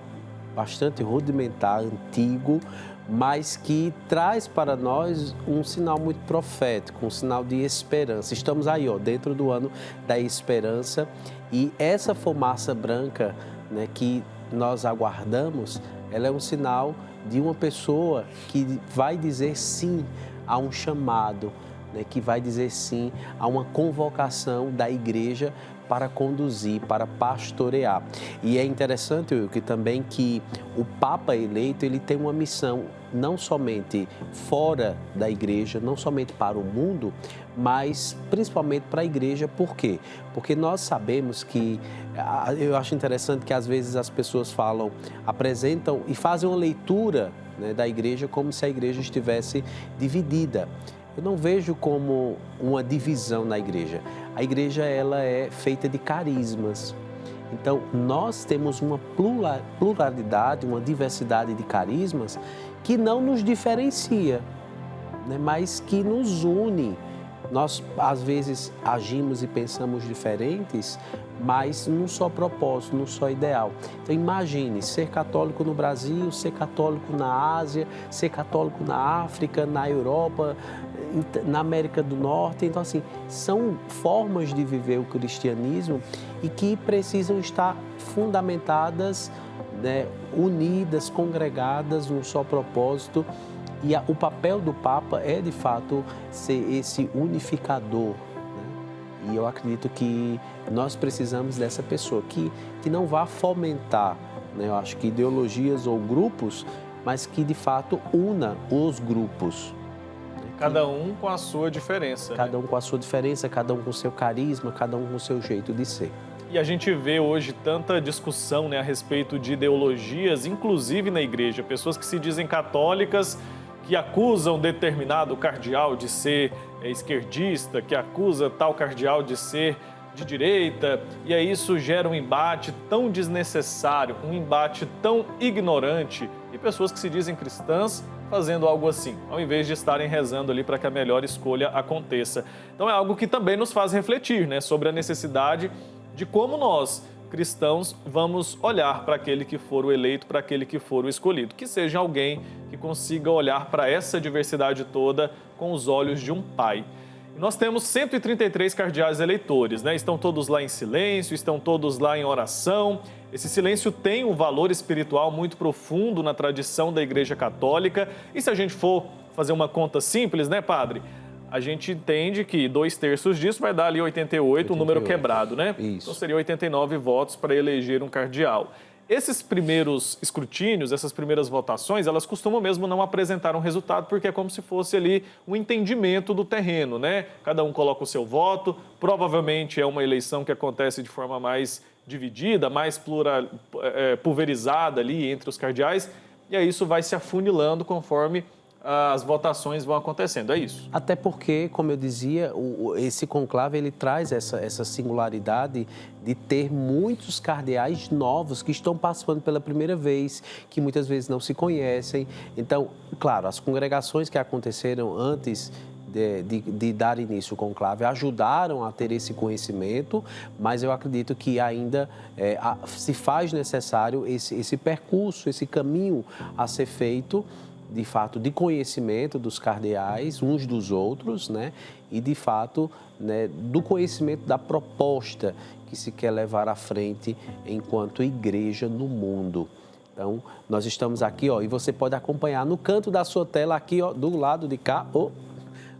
bastante rudimentar, antigo, mas que traz para nós um sinal muito profético, um sinal de esperança. Estamos aí, dentro do ano da esperança, e essa fumaça branca, né, que nós aguardamos, ela é um sinal de uma pessoa que vai dizer sim a um chamado, né, que vai dizer sim a uma convocação da igreja para conduzir, para pastorear. E é interessante, Wilker, também que o Papa eleito, ele tem uma missão não somente fora da igreja, não somente para o mundo, mas principalmente para a igreja. Por quê? Porque nós sabemos que, eu acho interessante que às vezes as pessoas apresentam e fazem uma leitura, né, da igreja como se a igreja estivesse dividida. Eu não vejo como uma divisão na igreja. A igreja, ela é feita de carismas. Então, nós temos uma pluralidade, uma diversidade de carismas que não nos diferencia, né, mas que nos une. Nós, às vezes, agimos e pensamos diferentes, mas num só propósito, num só ideal. Então, imagine ser católico no Brasil, ser católico na Ásia, ser católico na África, na Europa, na América do Norte. Então, assim, são formas de viver o cristianismo e que precisam estar fundamentadas, né, unidas, congregadas num só propósito. E o papel do Papa é, de fato, ser esse unificador, né? E eu acredito que nós precisamos dessa pessoa que não vá fomentar, né, eu acho que ideologias ou grupos, mas que, de fato, una os grupos. Cada um com a sua diferença. Cada um com a sua diferença, cada um com o seu carisma, cada um com o seu jeito de ser. E a gente vê hoje tanta discussão, né, a respeito de ideologias, inclusive na igreja. Pessoas que se dizem católicas, que acusam determinado cardeal de ser esquerdista, que acusa tal cardeal de ser de direita, e aí isso gera um embate tão desnecessário, um embate tão ignorante, e pessoas que se dizem cristãs fazendo algo assim, ao invés de estarem rezando ali para que a melhor escolha aconteça. Então é algo que também nos faz refletir, né, sobre a necessidade de como nós, cristãos, vamos olhar para aquele que for o eleito, para aquele que for o escolhido. Que seja alguém que consiga olhar para essa diversidade toda com os olhos de um pai. Nós temos 133 cardeais eleitores, né? Estão todos lá em silêncio, estão todos lá em oração. Esse silêncio tem um valor espiritual muito profundo na tradição da Igreja Católica. E se a gente for fazer uma conta simples, né, padre? A gente entende que 2/3 disso vai dar ali 88, um número quebrado, né? Isso. Então seria 89 votos para eleger um cardeal. Esses primeiros escrutínios, essas primeiras votações, elas costumam mesmo não apresentar um resultado, porque é como se fosse ali um entendimento do terreno, né? Cada um coloca o seu voto, provavelmente é uma eleição que acontece de forma mais dividida, mais pulverizada ali entre os cardeais, e aí isso vai se afunilando conforme as votações vão acontecendo, é isso. Até porque, como eu dizia, esse conclave ele traz essa singularidade de ter muitos cardeais novos que estão participando pela primeira vez, que muitas vezes não se conhecem. Então, claro, as congregações que aconteceram antes de dar início ao conclave ajudaram a ter esse conhecimento, mas eu acredito que ainda se faz necessário esse percurso, esse caminho a ser feito, de fato, de conhecimento dos cardeais, uns dos outros, né? E, de fato, né, do conhecimento da proposta que se quer levar à frente enquanto igreja no mundo. Então, nós estamos aqui, ó, e você pode acompanhar no canto da sua tela aqui, ó, do lado de cá,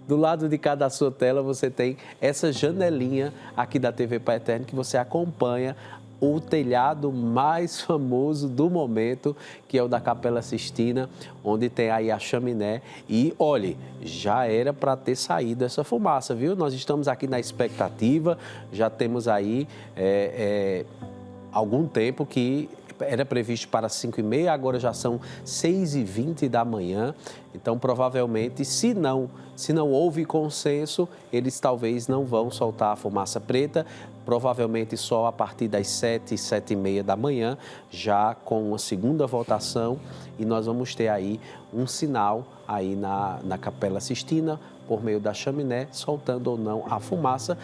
do lado de cá da sua tela você tem essa janelinha aqui da TV Pai Eterno que você acompanha o telhado mais famoso do momento, que é o da Capela Sistina, onde tem aí a chaminé. E, olhe, já era para ter saído essa fumaça, viu? Nós estamos aqui na expectativa, já temos aí algum tempo que era previsto para 5h30, agora já são 6h20 da manhã. Então, provavelmente, se não houve consenso, eles talvez não vão soltar a fumaça preta, provavelmente só a partir das 7h30 da manhã, já com uma segunda votação, e nós vamos ter aí um sinal aí na Capela Sistina, por meio da chaminé, soltando ou não a fumaça.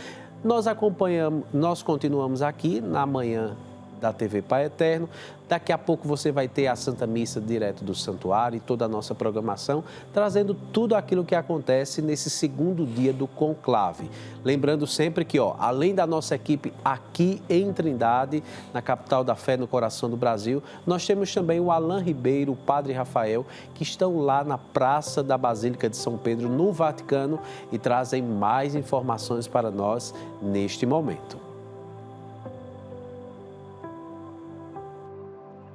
Nós continuamos aqui na manhã da TV Pai Eterno. Daqui a pouco você vai ter a Santa Missa direto do Santuário e toda a nossa programação, trazendo tudo aquilo que acontece nesse segundo dia do conclave. Lembrando sempre que, ó, além da nossa equipe aqui em Trindade, na capital da fé, no coração do Brasil, nós temos também o Alain Ribeiro, o Padre Rafael, que estão lá na Praça da Basílica de São Pedro, no Vaticano, e trazem mais informações para nós neste momento.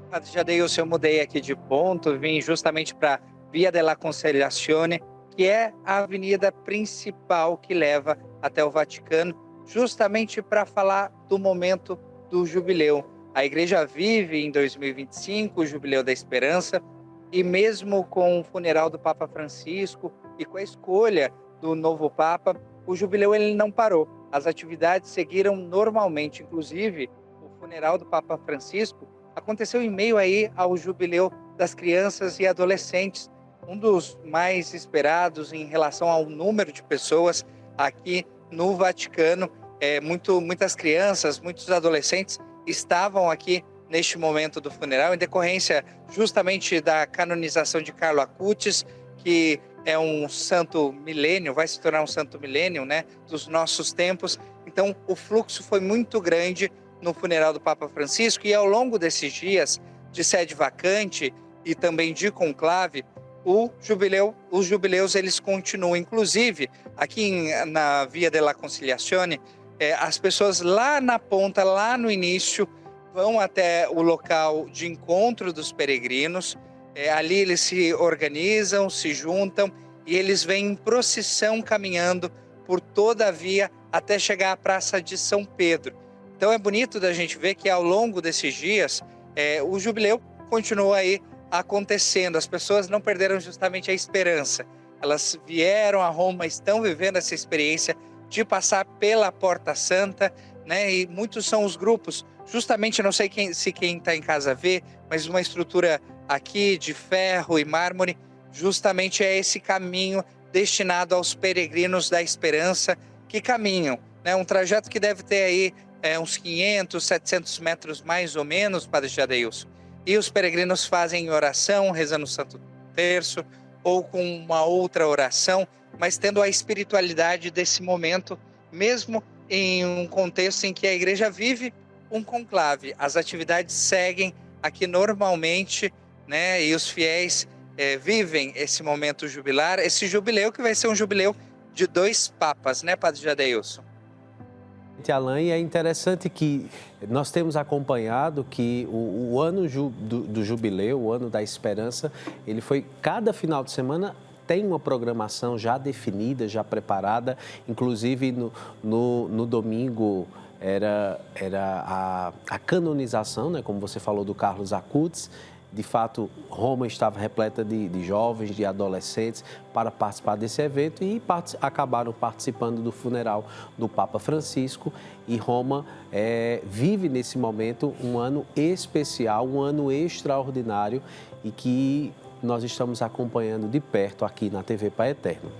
Padre Jadeilson, eu mudei aqui de ponto, vim justamente para Via della Conciliazione, que é a avenida principal que leva até o Vaticano, justamente para falar do momento do jubileu. A igreja vive em 2025 o Jubileu da Esperança, e mesmo com o funeral do Papa Francisco e com a escolha do novo Papa, o jubileu ele não parou. As atividades seguiram normalmente, inclusive o funeral do Papa Francisco aconteceu em meio aí ao Jubileu das Crianças e Adolescentes, um dos mais esperados em relação ao número de pessoas aqui no Vaticano. Muitas crianças, muitos adolescentes estavam aqui neste momento do funeral, em decorrência justamente da canonização de Carlo Acutis, que é um santo milênio, vai se tornar um santo milênio, né, dos nossos tempos. Então, o fluxo foi muito grande no funeral do Papa Francisco, e ao longo desses dias de sede vacante e também de conclave, os jubileus eles continuam. Inclusive, aqui na Via della Conciliazione, as pessoas lá na ponta, lá no início, vão até o local de encontro dos peregrinos. Ali eles se organizam, se juntam, e eles vêm em procissão caminhando por toda a via até chegar à Praça de São Pedro. Então é bonito da gente ver que ao longo desses dias o jubileu continua aí acontecendo. As pessoas não perderam justamente a esperança. Elas vieram a Roma, estão vivendo essa experiência de passar pela Porta Santa, né? E muitos são os grupos. Justamente, não sei se quem está em casa vê, mas uma estrutura aqui de ferro e mármore, justamente é esse caminho destinado aos peregrinos da esperança que caminham, né? Um trajeto que deve ter aí uns 500, 700 metros mais ou menos, Padre Jadeilson. E os peregrinos fazem oração, rezando o Santo Terço, ou com uma outra oração, mas tendo a espiritualidade desse momento, mesmo em um contexto em que a igreja vive um conclave. As atividades seguem aqui normalmente, né? E os fiéis vivem esse momento jubilar, esse jubileu que vai ser um jubileu de 2 papas, né, Padre Jadeilson? Alain, é interessante que nós temos acompanhado que o ano do jubileu, o ano da esperança, ele foi, cada final de semana tem uma programação já definida, já preparada, inclusive no domingo era a canonização, né, como você falou, do Carlos Acutis. De fato, Roma estava repleta de jovens, de adolescentes para participar desse evento e acabaram participando do funeral do Papa Francisco. E Roma vive nesse momento um ano especial, um ano extraordinário e que nós estamos acompanhando de perto aqui na TV Pai Eterno.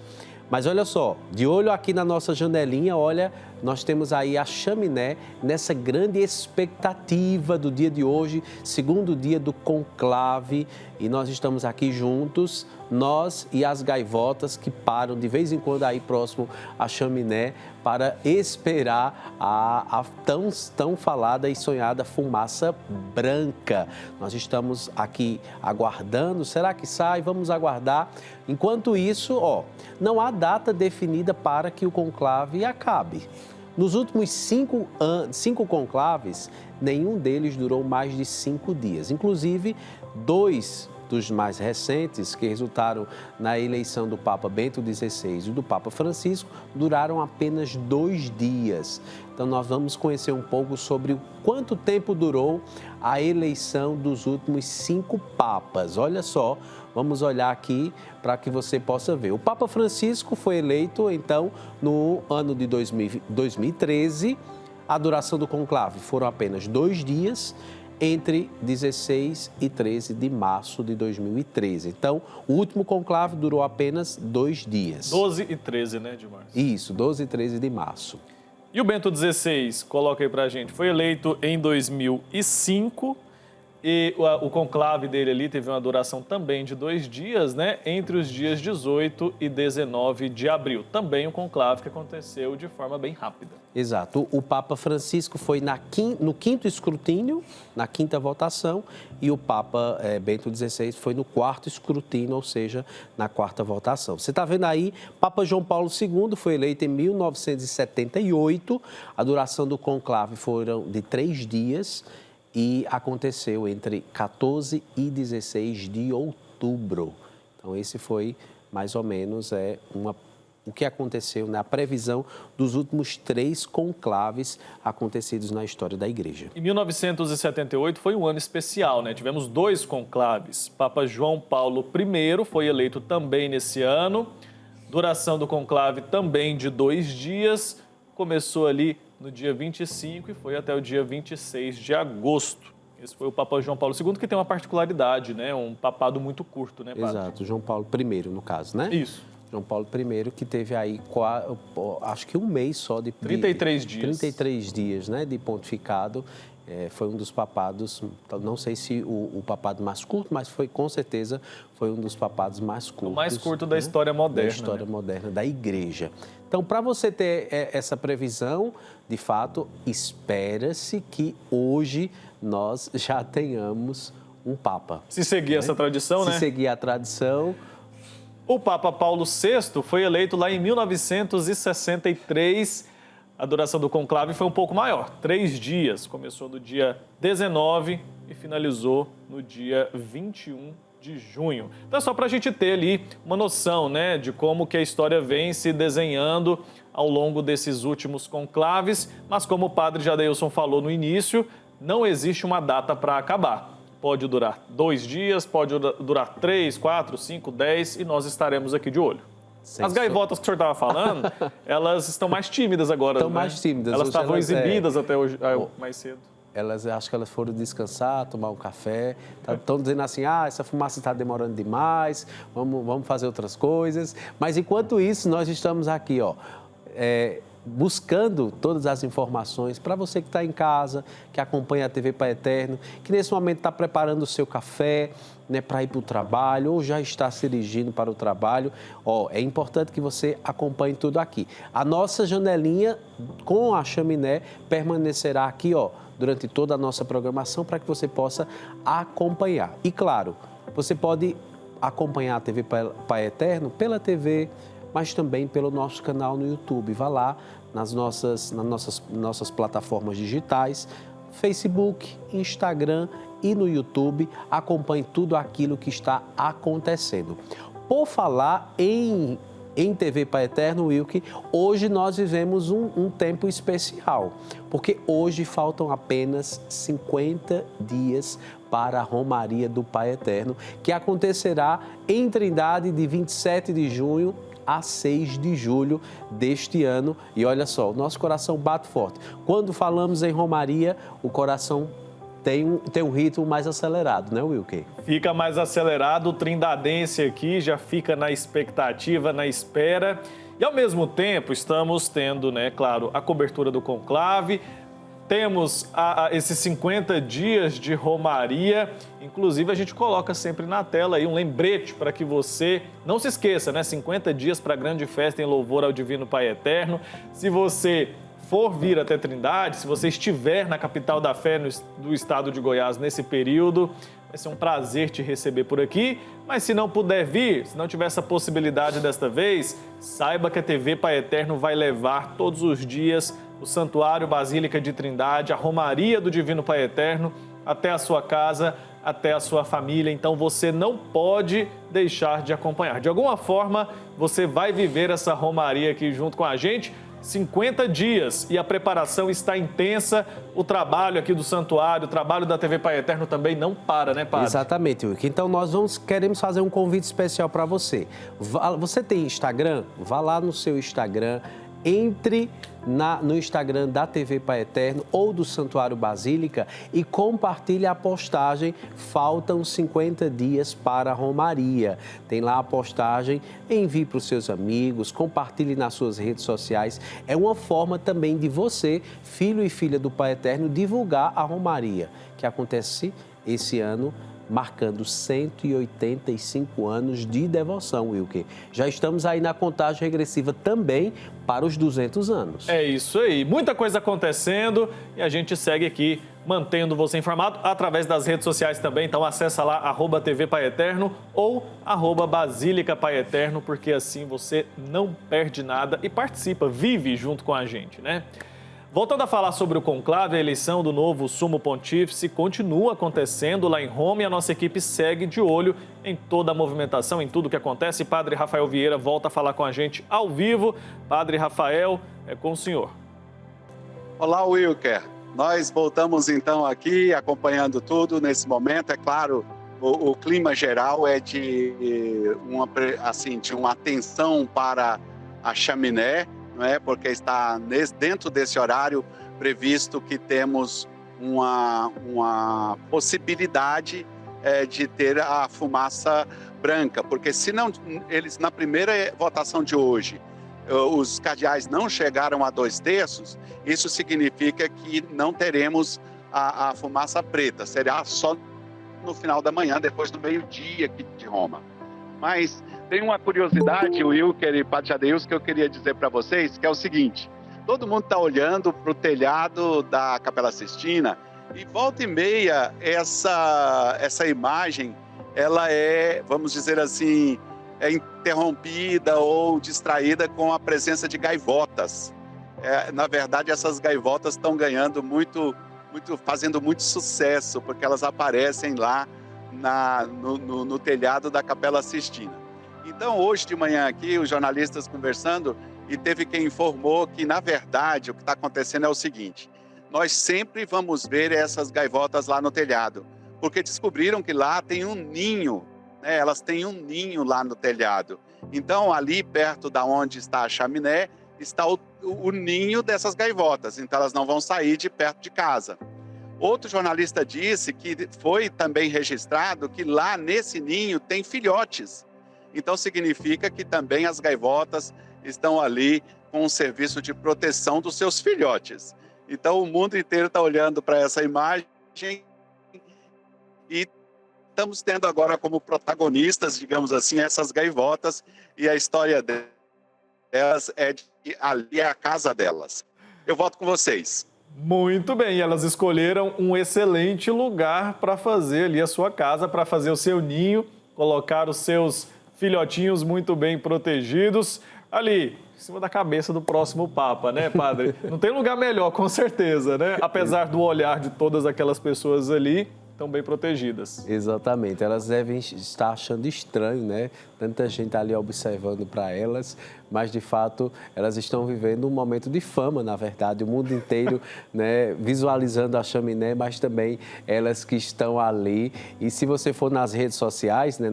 Mas olha só, de olho aqui na nossa janelinha, olha, nós temos aí a chaminé nessa grande expectativa do dia de hoje, segundo dia do conclave, e nós estamos aqui juntos, nós e as gaivotas que param de vez em quando aí próximo à chaminé para esperar a tão falada e sonhada fumaça branca. Nós estamos aqui aguardando, será que sai? Vamos aguardar. Enquanto isso, não há data definida para que o conclave acabe. Nos últimos 5 conclaves, nenhum deles durou mais de 5 dias. Inclusive, 2 dos mais recentes, que resultaram na eleição do Papa Bento XVI e do Papa Francisco, duraram apenas 2 dias. Então, nós vamos conhecer um pouco sobre o quanto tempo durou a eleição dos últimos 5 papas. Olha só, vamos olhar aqui para que você possa ver. O Papa Francisco foi eleito, então, no ano de 2013. A duração do conclave foram apenas 2 dias, entre 16 e 13 de março de 2013. Então, o último conclave durou apenas 2 dias. 12 e 13, né, de março? Isso, 12 e 13 de março. E o Bento XVI, coloca aí pra gente, foi eleito em 2005 e o conclave dele ali teve uma duração também de 2 dias, né, entre os dias 18 e 19 de abril. Também um conclave que aconteceu de forma bem rápida. Exato. O Papa Francisco foi no 5º escrutínio, na 5ª votação, e o Papa Bento XVI foi no 4º escrutínio, ou seja, na 4ª votação. Você está vendo aí, Papa João Paulo II foi eleito em 1978, a duração do conclave foram de 3 dias e aconteceu entre 14 e 16 de outubro. Então, esse foi mais ou menos o que aconteceu na previsão dos últimos 3 conclaves acontecidos na história da Igreja. Em 1978 foi um ano especial, né? Tivemos 2 conclaves. Papa João Paulo I foi eleito também nesse ano. Duração do conclave também de 2 dias. Começou ali no dia 25 e foi até o dia 26 de agosto. Esse foi o Papa João Paulo II, que tem uma particularidade, né? Um papado muito curto, né, padre? Exato, João Paulo I, no caso, né? Isso. João Paulo I, que teve aí, acho que um mês só de... 33 dias. 33 dias, né, de pontificado. Foi um dos papados, não sei se o papado mais curto, mas com certeza foi um dos papados mais curtos. O mais curto da história moderna. Da história moderna da Igreja. Então, para você ter essa previsão, de fato, espera-se que hoje nós já tenhamos um Papa. Se seguir essa tradição, né? Se seguir a tradição... O Papa Paulo VI foi eleito lá em 1963. A duração do conclave foi um pouco maior, 3 dias. Começou no dia 19 e finalizou no dia 21 de junho. Então é só para a gente ter ali uma noção, né, de como que a história vem se desenhando ao longo desses últimos conclaves. Mas como o padre Jadeilson falou no início, não existe uma data para acabar. Pode durar 2 dias, pode durar 3, 4, 5, 10 e nós estaremos aqui de olho. As gaivotas que o senhor estava falando, elas estão mais tímidas agora, Estão né? mais tímidas. Elas estavam exibidas até hoje, mais cedo. Acho que elas foram descansar, tomar um café. Estão dizendo assim, essa fumaça está demorando demais, vamos fazer outras coisas. Mas enquanto isso, nós estamos aqui, buscando todas as informações para você que está em casa, que acompanha a TV Pai Eterno, que nesse momento está preparando o seu café, né, para ir para o trabalho ou já está se dirigindo para o trabalho. É importante que você acompanhe tudo aqui. A nossa janelinha com a chaminé permanecerá aqui, durante toda a nossa programação para que você possa acompanhar. E claro, você pode acompanhar a TV Pai Eterno pela TV, mas também pelo nosso canal no YouTube. Vá lá nas nossas plataformas digitais, Facebook, Instagram e no YouTube. Acompanhe tudo aquilo que está acontecendo. Por falar em TV Pai Eterno, Wilke, hoje nós vivemos um tempo especial, porque hoje faltam apenas 50 dias para a Romaria do Pai Eterno, que acontecerá em Trindade de 27 de junho a 6 de julho deste ano. E olha só, o nosso coração bate forte. Quando falamos em Romaria, o coração tem um ritmo mais acelerado, né, Wilke? Fica mais acelerado, o trindadense aqui já fica na expectativa, na espera. E ao mesmo tempo estamos tendo, né, claro, a cobertura do conclave. Temos esses 50 dias de Romaria, inclusive a gente coloca sempre na tela aí um lembrete para que você não se esqueça, né? 50 dias para a grande festa em louvor ao Divino Pai Eterno. Se você for vir até Trindade, se você estiver na capital da fé do estado de Goiás nesse período, vai ser um prazer te receber por aqui. Mas se não puder vir, se não tiver essa possibilidade desta vez, saiba que a TV Pai Eterno vai levar todos os dias o Santuário Basílica de Trindade, a Romaria do Divino Pai Eterno, até a sua casa, até a sua família. Então você não pode deixar de acompanhar. De alguma forma, você vai viver essa Romaria aqui junto com a gente. 50 dias e a preparação está intensa. O trabalho aqui do santuário, o trabalho da TV Pai Eterno também não para, né, padre? Exatamente, Wilke. Então nós queremos fazer um convite especial para você. Você tem Instagram? Vá lá no seu Instagram, entre no Instagram da TV Pai Eterno ou do Santuário Basílica e compartilhe a postagem "Faltam 50 dias para a Romaria". Tem lá a postagem, envie para os seus amigos, compartilhe nas suas redes sociais. É uma forma também de você, filho e filha do Pai Eterno, divulgar a Romaria, que acontece esse ano, marcando 185 anos de devoção, Wilke. Já estamos aí na contagem regressiva também para os 200 anos. É isso aí. Muita coisa acontecendo e a gente segue aqui mantendo você informado através das redes sociais também. Então acessa lá @TV Pai Eterno ou @Basílica Pai Eterno, porque assim você não perde nada e participa, vive junto com a gente, né? Voltando a falar sobre o conclave, a eleição do novo Sumo Pontífice continua acontecendo lá em Roma e a nossa equipe segue de olho em toda a movimentação, em tudo que acontece. Padre Rafael Vieira volta a falar com a gente ao vivo. Padre Rafael, é com o senhor. Olá, Wilker. Nós voltamos então aqui acompanhando tudo nesse momento. É claro, o clima geral é de uma atenção para a chaminé, não é? Porque está dentro desse horário previsto que temos uma possibilidade de ter a fumaça branca, porque se não, eles na primeira votação de hoje, os cardeais não chegaram a 2/3, isso significa que não teremos a fumaça preta, será só no final da manhã, depois do meio-dia aqui de Roma. Mas tem uma curiosidade, Wilker e Padre Adeilson, que eu queria dizer para vocês, que é o seguinte: todo mundo está olhando para o telhado da Capela Sistina e volta e meia essa imagem, ela é, vamos dizer assim, interrompida ou distraída com a presença de gaivotas. Na verdade, essas gaivotas estão ganhando fazendo muito sucesso, porque elas aparecem lá no telhado da Capela Sistina. Então, hoje de manhã aqui, os jornalistas conversando, e teve quem informou que, na verdade, o que está acontecendo é o seguinte: nós sempre vamos ver essas gaivotas lá no telhado, porque descobriram que lá tem um ninho, né? Elas têm um ninho lá no telhado. Então, ali perto da onde está a chaminé, está o ninho dessas gaivotas, então elas não vão sair de perto de casa. Outro jornalista disse que foi também registrado que lá nesse ninho tem filhotes. Então significa que também as gaivotas estão ali com um serviço de proteção dos seus filhotes. Então, o mundo inteiro está olhando para essa imagem e estamos tendo agora como protagonistas, digamos assim, essas gaivotas, e a história delas é de que ali é a casa delas. Eu volto com vocês. Muito bem, elas escolheram um excelente lugar para fazer ali a sua casa, para fazer o seu ninho, colocar os seus filhotinhos muito bem protegidos ali, em cima da cabeça do próximo Papa, né, padre? Não tem lugar melhor, com certeza, né? Apesar do olhar de todas aquelas pessoas ali, estão bem protegidas. Exatamente, elas devem estar achando estranho, né? Tanta gente ali observando para elas, mas de fato elas estão vivendo um momento de fama, na verdade, o mundo inteiro, né, visualizando a chaminé, mas também elas que estão ali. E se você for nas redes sociais, né,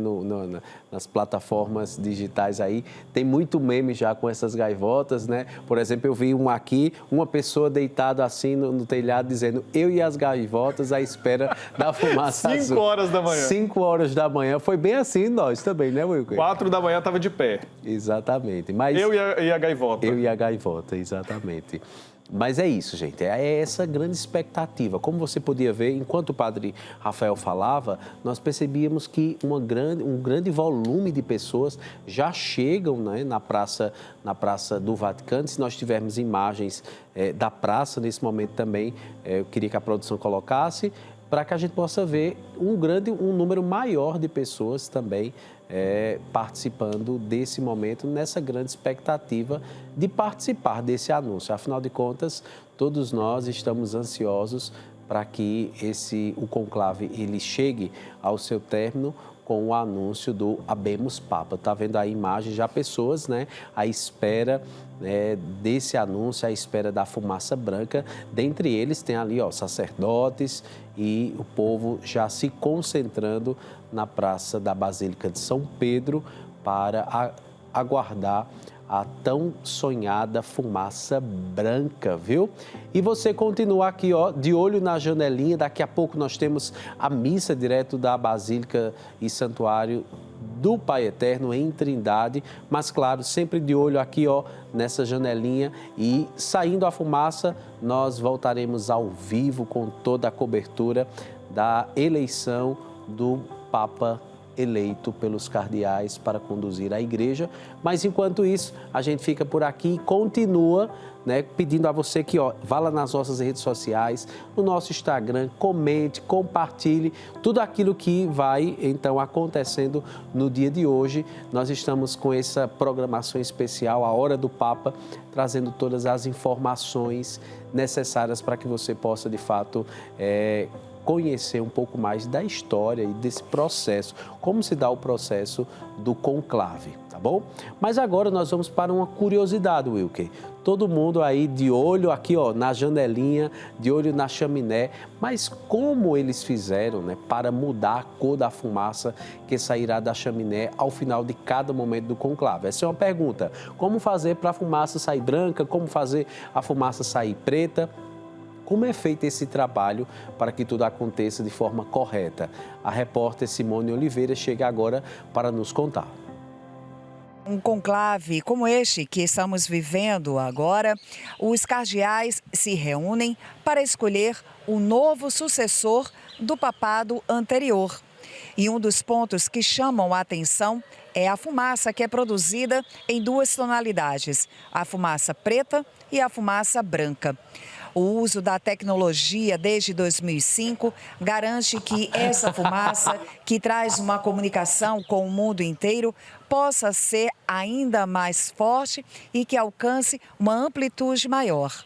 nas plataformas digitais aí, tem muito meme já com essas gaivotas, né? Por exemplo, eu vi uma pessoa deitada assim no telhado dizendo: eu e as gaivotas à espera da fumaça 5 horas da manhã. 5 horas da manhã. Foi bem assim nós também, né, Wilker? 4 da manhã estava de pé. Exatamente. Mas eu e a gaivota. Eu e a gaivota, exatamente. Mas é isso, gente, é essa grande expectativa. Como você podia ver, enquanto o padre Rafael falava, nós percebíamos que um grande volume de pessoas já chegam, né, na praça do Vaticano. Se nós tivermos imagens da praça nesse momento também, eu queria que a produção colocasse, para que a gente possa ver um número maior de pessoas também participando desse momento, nessa grande expectativa de participar desse anúncio. Afinal de contas, todos nós estamos ansiosos para que o conclave ele chegue ao seu término com o anúncio do Habemus Papa. Está vendo a imagem, já pessoas, né, à espera desse anúncio, à espera da fumaça branca. Dentre eles tem ali, sacerdotes e o povo já se concentrando na praça da Basílica de São Pedro para aguardar a tão sonhada fumaça branca, viu? E você continua aqui, de olho na janelinha. Daqui a pouco nós temos a missa direto da Basílica e Santuário do Pai Eterno em Trindade, mas claro, sempre de olho aqui, nessa janelinha, e saindo a fumaça, nós voltaremos ao vivo com toda a cobertura da eleição do Papa eleito pelos cardeais para conduzir a igreja. Mas enquanto isso, a gente fica por aqui e continua, né, pedindo a você que vá lá nas nossas redes sociais, no nosso Instagram, comente, compartilhe tudo aquilo que vai então acontecendo no dia de hoje. Nós estamos com essa programação especial, a Hora do Papa, trazendo todas as informações necessárias para que você possa de fato conhecer um pouco mais da história e desse processo, como se dá o processo do conclave, tá bom? Mas agora nós vamos para uma curiosidade, Wilker. Todo mundo aí de olho aqui, na janelinha, de olho na chaminé, mas como eles fizeram, né, para mudar a cor da fumaça que sairá da chaminé ao final de cada momento do conclave? Essa é uma pergunta. Como fazer para a fumaça sair branca? Como fazer a fumaça sair preta? Como é feito esse trabalho para que tudo aconteça de forma correta? A repórter Simone Oliveira chega agora para nos contar. Um conclave como este que estamos vivendo agora, os cardeais se reúnem para escolher o novo sucessor do papado anterior. E um dos pontos que chamam a atenção é a fumaça que é produzida em 2 tonalidades, a fumaça preta e a fumaça branca. O uso da tecnologia desde 2005 garante que essa fumaça, que traz uma comunicação com o mundo inteiro, possa ser ainda mais forte e que alcance uma amplitude maior.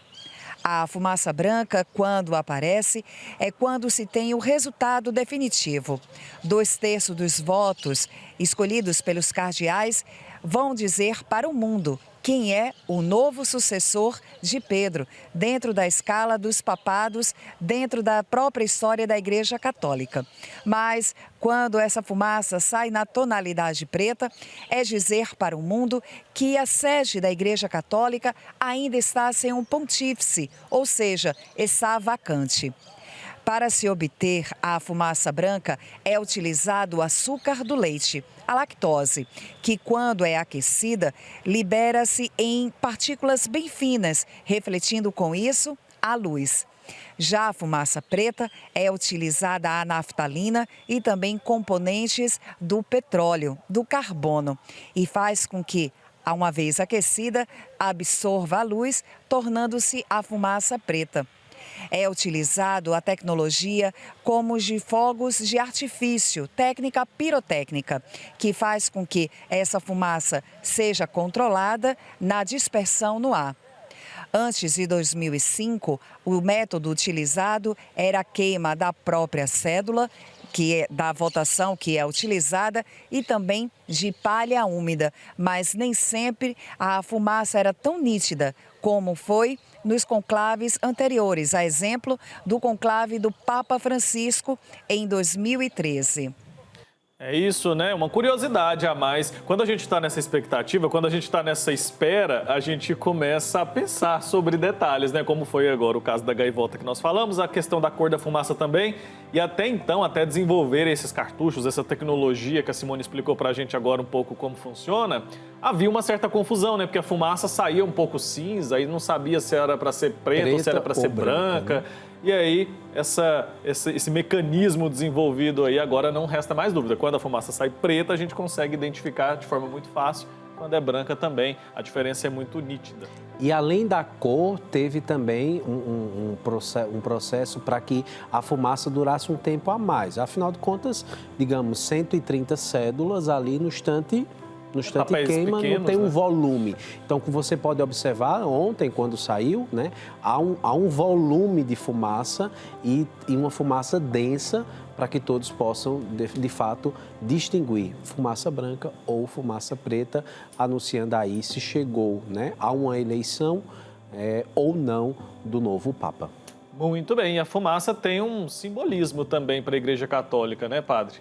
A fumaça branca, quando aparece, é quando se tem o resultado definitivo. 2/3 dos votos escolhidos pelos cardeais vão dizer para o mundo quem é o novo sucessor de Pedro, dentro da escala dos papados, dentro da própria história da Igreja Católica. Mas, quando essa fumaça sai na tonalidade preta, é dizer para o mundo que a sede da Igreja Católica ainda está sem um pontífice, ou seja, está vacante. Para se obter a fumaça branca, é utilizado o açúcar do leite, a lactose, que quando é aquecida, libera-se em partículas bem finas, refletindo com isso a luz. Já a fumaça preta é utilizada a naftalina e também componentes do petróleo, do carbono, e faz com que, uma vez aquecida, absorva a luz, tornando-se a fumaça preta. É utilizado a tecnologia como os de fogos de artifício, técnica pirotécnica, que faz com que essa fumaça seja controlada na dispersão no ar. Antes de 2005, o método utilizado era a queima da própria cédula, da votação que é utilizada, e também de palha úmida, mas nem sempre a fumaça era tão nítida como foi nos conclaves anteriores, a exemplo do conclave do Papa Francisco em 2013. É isso, né? Uma curiosidade a mais. Quando a gente está nessa expectativa, quando a gente está nessa espera, a gente começa a pensar sobre detalhes, né? Como foi agora o caso da gaivota que nós falamos, a questão da cor da fumaça também. E até então, até desenvolver esses cartuchos, essa tecnologia que a Simone explicou para a gente agora um pouco como funciona, havia uma certa confusão, né? Porque a fumaça saía um pouco cinza, aí não sabia se era para ser preta ou se era para ser branca. Né? E aí, esse mecanismo desenvolvido aí, agora não resta mais dúvida. Quando a fumaça sai preta, a gente consegue identificar de forma muito fácil. Quando é branca também, a diferença é muito nítida. E além da cor, teve também um processo para que a fumaça durasse um tempo a mais. Afinal de contas, digamos, 130 cédulas ali no instante queima, pequenos, não tem um volume. Então, como você pode observar, ontem, quando saiu, né, há um volume de fumaça e uma fumaça densa para que todos possam, de fato, distinguir fumaça branca ou fumaça preta, anunciando aí se chegou, né, a uma eleição ou não do novo Papa. Muito bem. E a fumaça tem um simbolismo também para a Igreja Católica, né, padre?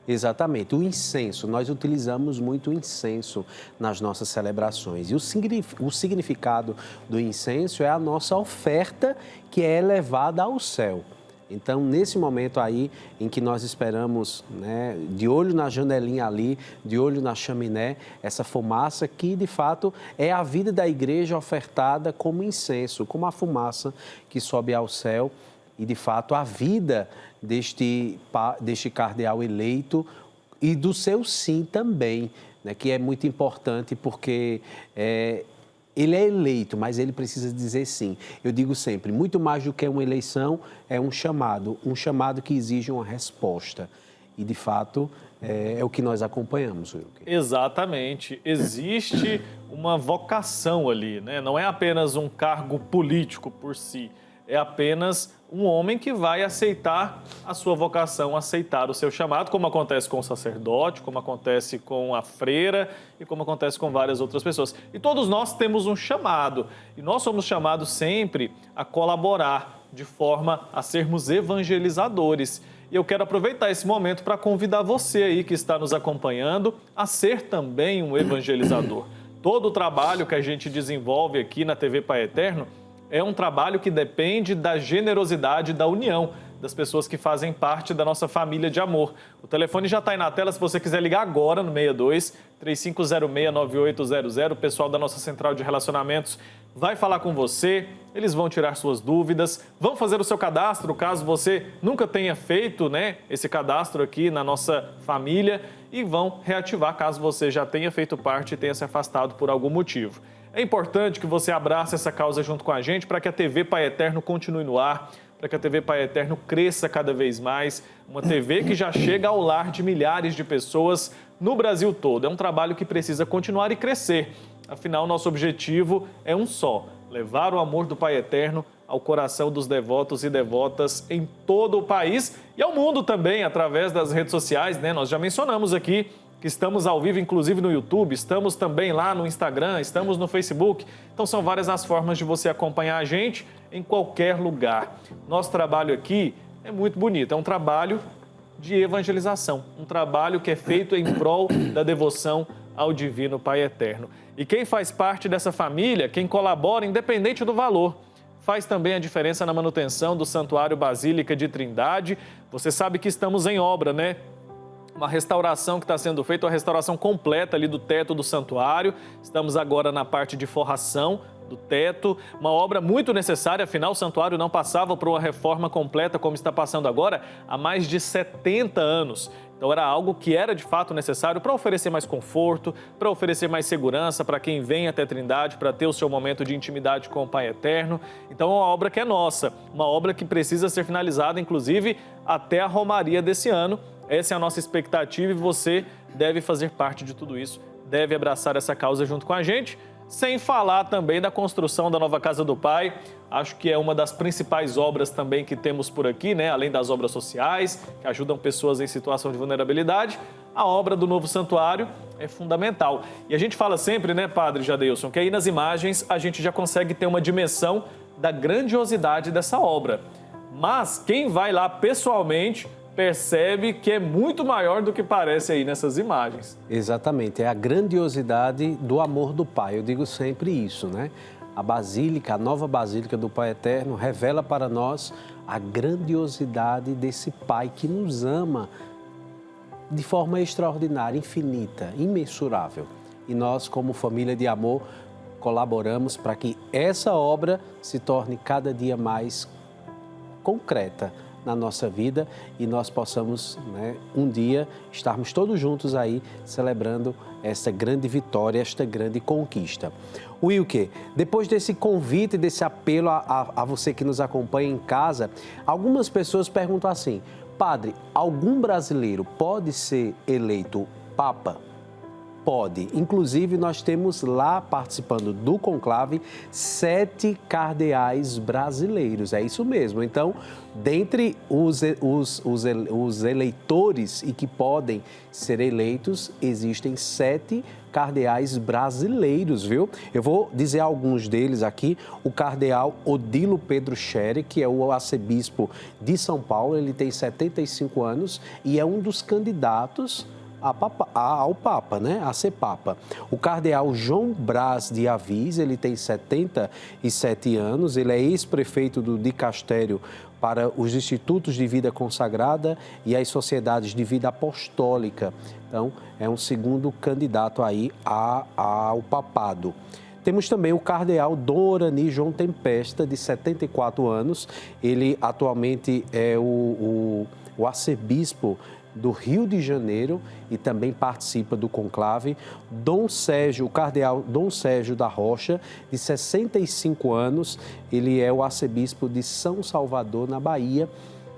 Exatamente. O incenso, nós utilizamos muito o incenso nas nossas celebrações. E o significado do incenso é a nossa oferta que é elevada ao céu. Então, nesse momento aí em que nós esperamos, né, de olho na janelinha ali, de olho na chaminé, essa fumaça que, de fato, é a vida da igreja ofertada como incenso, como a fumaça que sobe ao céu. E, de fato, a vida deste cardeal eleito e do seu sim também, né, que é muito importante porque ele é eleito, mas ele precisa dizer sim. Eu digo sempre, muito mais do que uma eleição, é um chamado que exige uma resposta. E, de fato, é o que nós acompanhamos, Wilker. Exatamente. Existe uma vocação ali, né? Não é apenas um cargo político por si, é apenas um homem que vai aceitar a sua vocação, aceitar o seu chamado, como acontece com o sacerdote, como acontece com a freira e como acontece com várias outras pessoas. E todos nós temos um chamado, e nós somos chamados sempre a colaborar de forma a sermos evangelizadores. E eu quero aproveitar esse momento para convidar você aí que está nos acompanhando a ser também um evangelizador. Todo o trabalho que a gente desenvolve aqui na TV Pai Eterno é um trabalho que depende da generosidade, da união das pessoas que fazem parte da nossa família de amor. O telefone já está aí na tela, se você quiser ligar agora no 62-3506-9800, o pessoal da nossa central de relacionamentos vai falar com você, eles vão tirar suas dúvidas, vão fazer o seu cadastro, caso você nunca tenha feito, né, esse cadastro aqui na nossa família, e vão reativar caso você já tenha feito parte e tenha se afastado por algum motivo. É importante que você abrace essa causa junto com a gente para que a TV Pai Eterno continue no ar, para que a TV Pai Eterno cresça cada vez mais. Uma TV que já chega ao lar de milhares de pessoas no Brasil todo. É um trabalho que precisa continuar e crescer. Afinal, nosso objetivo é um só: levar o amor do Pai Eterno ao coração dos devotos e devotas em todo o país e ao mundo também, através das redes sociais, né? Nós já mencionamos aqui que estamos ao vivo, inclusive no YouTube, estamos também lá no Instagram, estamos no Facebook. Então, são várias as formas de você acompanhar a gente em qualquer lugar. Nosso trabalho aqui é muito bonito, é um trabalho de evangelização, um trabalho que é feito em prol da devoção ao Divino Pai Eterno. E quem faz parte dessa família, quem colabora, independente do valor, faz também a diferença na manutenção do Santuário Basílica de Trindade. Você sabe que estamos em obra, né? Uma restauração que está sendo feita, uma restauração completa ali do teto do santuário. Estamos agora na parte de forração do teto, uma obra muito necessária, afinal o santuário não passava por uma reforma completa como está passando agora há mais de 70 anos. Então era algo que era de fato necessário para oferecer mais conforto, para oferecer mais segurança para quem vem até Trindade, para ter o seu momento de intimidade com o Pai Eterno. Então é uma obra que é nossa, uma obra que precisa ser finalizada, inclusive até a romaria desse ano. Essa é a nossa expectativa e você deve fazer parte de tudo isso, deve abraçar essa causa junto com a gente, sem falar também da construção da nova Casa do Pai. Acho que é uma das principais obras também que temos por aqui, né? Além das obras sociais, que ajudam pessoas em situação de vulnerabilidade, a obra do novo santuário é fundamental. E a gente fala sempre, né, Padre Jadeilson, que aí nas imagens a gente já consegue ter uma dimensão da grandiosidade dessa obra. Mas quem vai lá pessoalmente percebe que é muito maior do que parece aí nessas imagens. Exatamente, é a grandiosidade do amor do Pai. Eu digo sempre isso, né? A Basílica, a nova Basílica do Pai Eterno, revela para nós a grandiosidade desse Pai que nos ama de forma extraordinária, infinita, imensurável. E nós, como família de amor, colaboramos para que essa obra se torne cada dia mais concreta na nossa vida e nós possamos, né, um dia estarmos todos juntos aí celebrando essa grande vitória, esta grande conquista. Wilker, depois desse convite, desse apelo a você que nos acompanha em casa, algumas pessoas perguntam assim: Padre, algum brasileiro pode ser eleito Papa? Pode. Inclusive, nós temos lá participando do conclave 7 cardeais brasileiros. É isso mesmo. Então, dentre os eleitores e que podem ser eleitos, existem 7 cardeais brasileiros, viu? Eu vou dizer alguns deles aqui. O cardeal Odilo Pedro Scherer, que é o arcebispo de São Paulo, ele tem 75 anos e é um dos candidatos ao Papa, né? A ser Papa. O cardeal João Braz de Avis, ele tem 77 anos, ele é ex-prefeito do dicastério para os institutos de vida consagrada e as sociedades de vida apostólica. Então, é um segundo candidato aí ao papado. Temos também o cardeal Dom Orani João Tempesta, de 74 anos. Ele atualmente é o arcebispo do Rio de Janeiro e também participa do conclave. O cardeal Dom Sérgio da Rocha, de 65 anos, ele é o arcebispo de São Salvador, na Bahia,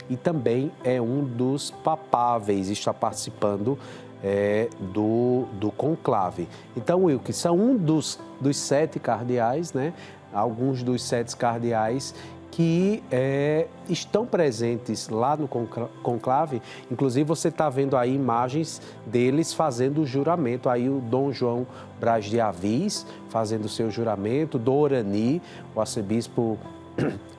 e também é um dos papáveis, está participando do conclave. Então, Wilker, são um dos 7 cardeais, né? Alguns dos 7 cardeais que estão presentes lá no conclave. Inclusive, você está vendo aí imagens deles fazendo o juramento. Aí o Dom João Braz de Avis fazendo o seu juramento, Dom Orani, o arcebispo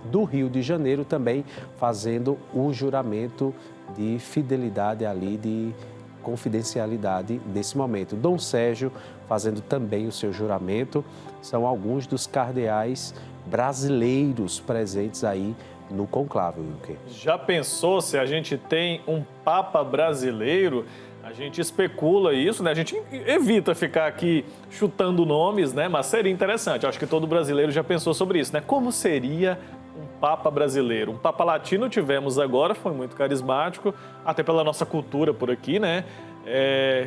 do Rio de Janeiro, também fazendo o juramento de fidelidade ali, de confidencialidade desse momento. Dom Sérgio fazendo também o seu juramento. São alguns dos cardeais brasileiros presentes aí no conclave, Wilker. Já pensou se a gente tem um Papa brasileiro? A gente especula isso, né? A gente evita ficar aqui chutando nomes, né? Mas seria interessante. Eu acho que todo brasileiro já pensou sobre isso, né? Como seria um Papa brasileiro? Um Papa latino tivemos agora, foi muito carismático, até pela nossa cultura por aqui, né?